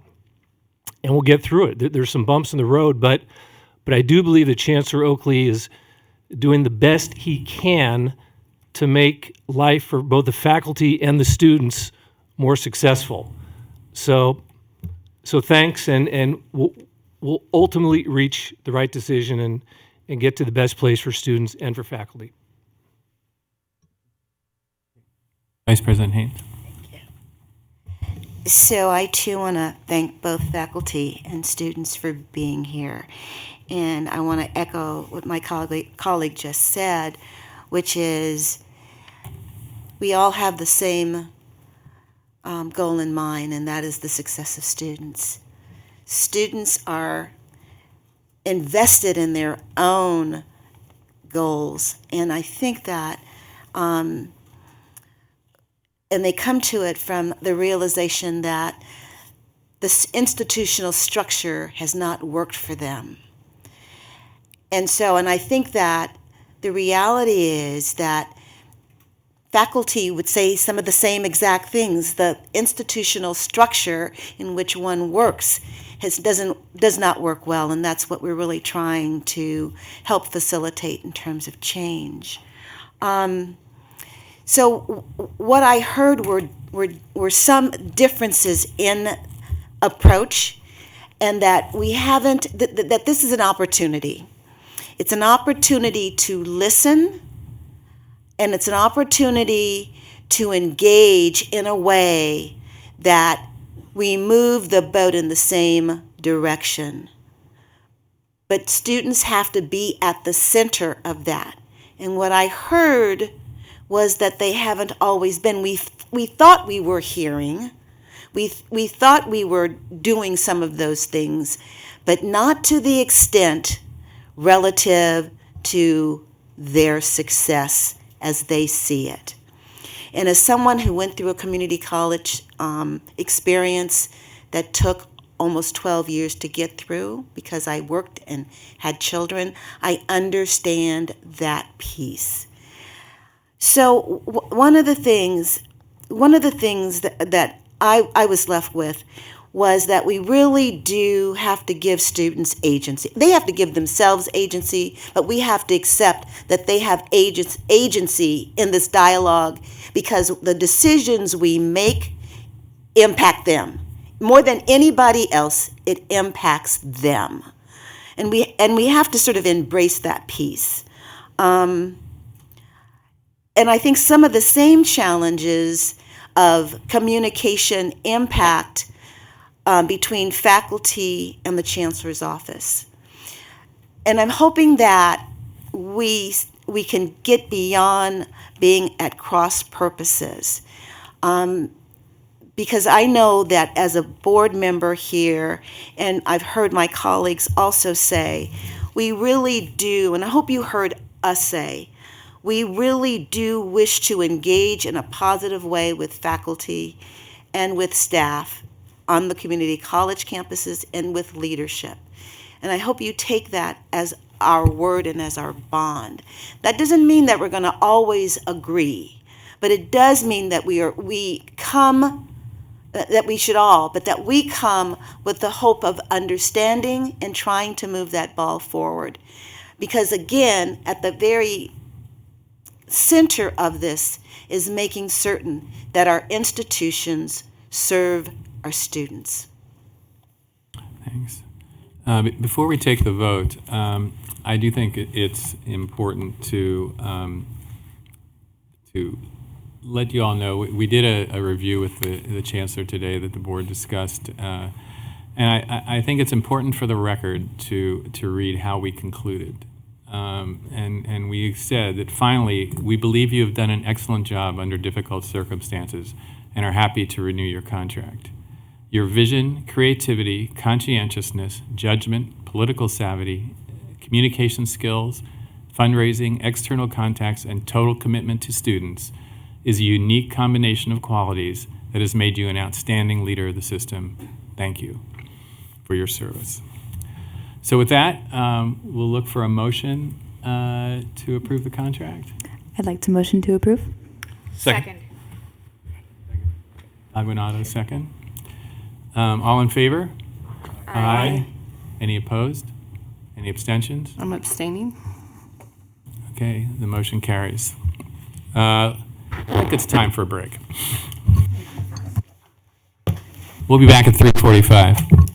and we'll get through it. There's some bumps in the road, but I do believe that Chancellor Oakley is doing the best he can to make life for both the faculty and the students more successful. So thanks, and we'll ultimately reach the right decision and get to the best place for students and for faculty. Vice President Haynes. So I too want to thank both faculty and students for being here. And I want to echo what my colleague just said, which is we all have the same goal in mind, and that is the success of students. Students are invested in their own goals, and I think that and they come to it from the realization that this institutional structure has not worked for them. And I think that the reality is that faculty would say some of the same exact things. The institutional structure in which one works does not work well, and that's what we're really trying to help facilitate in terms of change. So what I heard were some differences in approach, and that we haven't, that this is an opportunity. It's an opportunity to listen, and it's an opportunity to engage in a way that we move the boat in the same direction. But students have to be at the center of that. And what I heard was that they haven't always been. We thought we were hearing, we thought we were doing some of those things, but not to the extent relative to their success as they see it. And as someone who went through a community college experience that took almost 12 years to get through because I worked and had children. I understand that piece. So one of the things that I was left with was that we really do have to give students agency. They have to give themselves agency, but we have to accept that they have agency in this dialogue because the decisions we make impact them. More than anybody else, it impacts them. And we have to sort of embrace that piece. And I think some of the same challenges of communication impact between faculty and the chancellor's office. And I'm hoping that we can get beyond being at cross purposes. Because I know that as a board member here, and I've heard my colleagues also say, we really do, and I hope you heard us say, we really do wish to engage in a positive way with faculty and with staff on the community college campuses and with leadership. And I hope you take that as our word and as our bond. That doesn't mean that we're going to always agree, but it does mean that we come with the hope of understanding and trying to move that ball forward. Because again, at the very center of this is making certain that our institutions serve our students. Thanks. Before we take the vote, I do think it's important to let you all know, we did a review with the chancellor today that the board discussed, and I think it's important for the record to read how we concluded. And we said that finally, we believe you have done an excellent job under difficult circumstances and are happy to renew your contract. Your vision, creativity, conscientiousness, judgment, political savvy, communication skills, fundraising, external contacts, and total commitment to students is a unique combination of qualities that has made you an outstanding leader of the system. Thank you for your service. So with that, we'll look for a motion to approve the contract. I'd like to motion to approve. Second. Aguinaldo, second. All in favor? Aye. Any opposed? Any abstentions? I'm abstaining. Okay, the motion carries. I think it's time for a break. We'll be back at 3:45.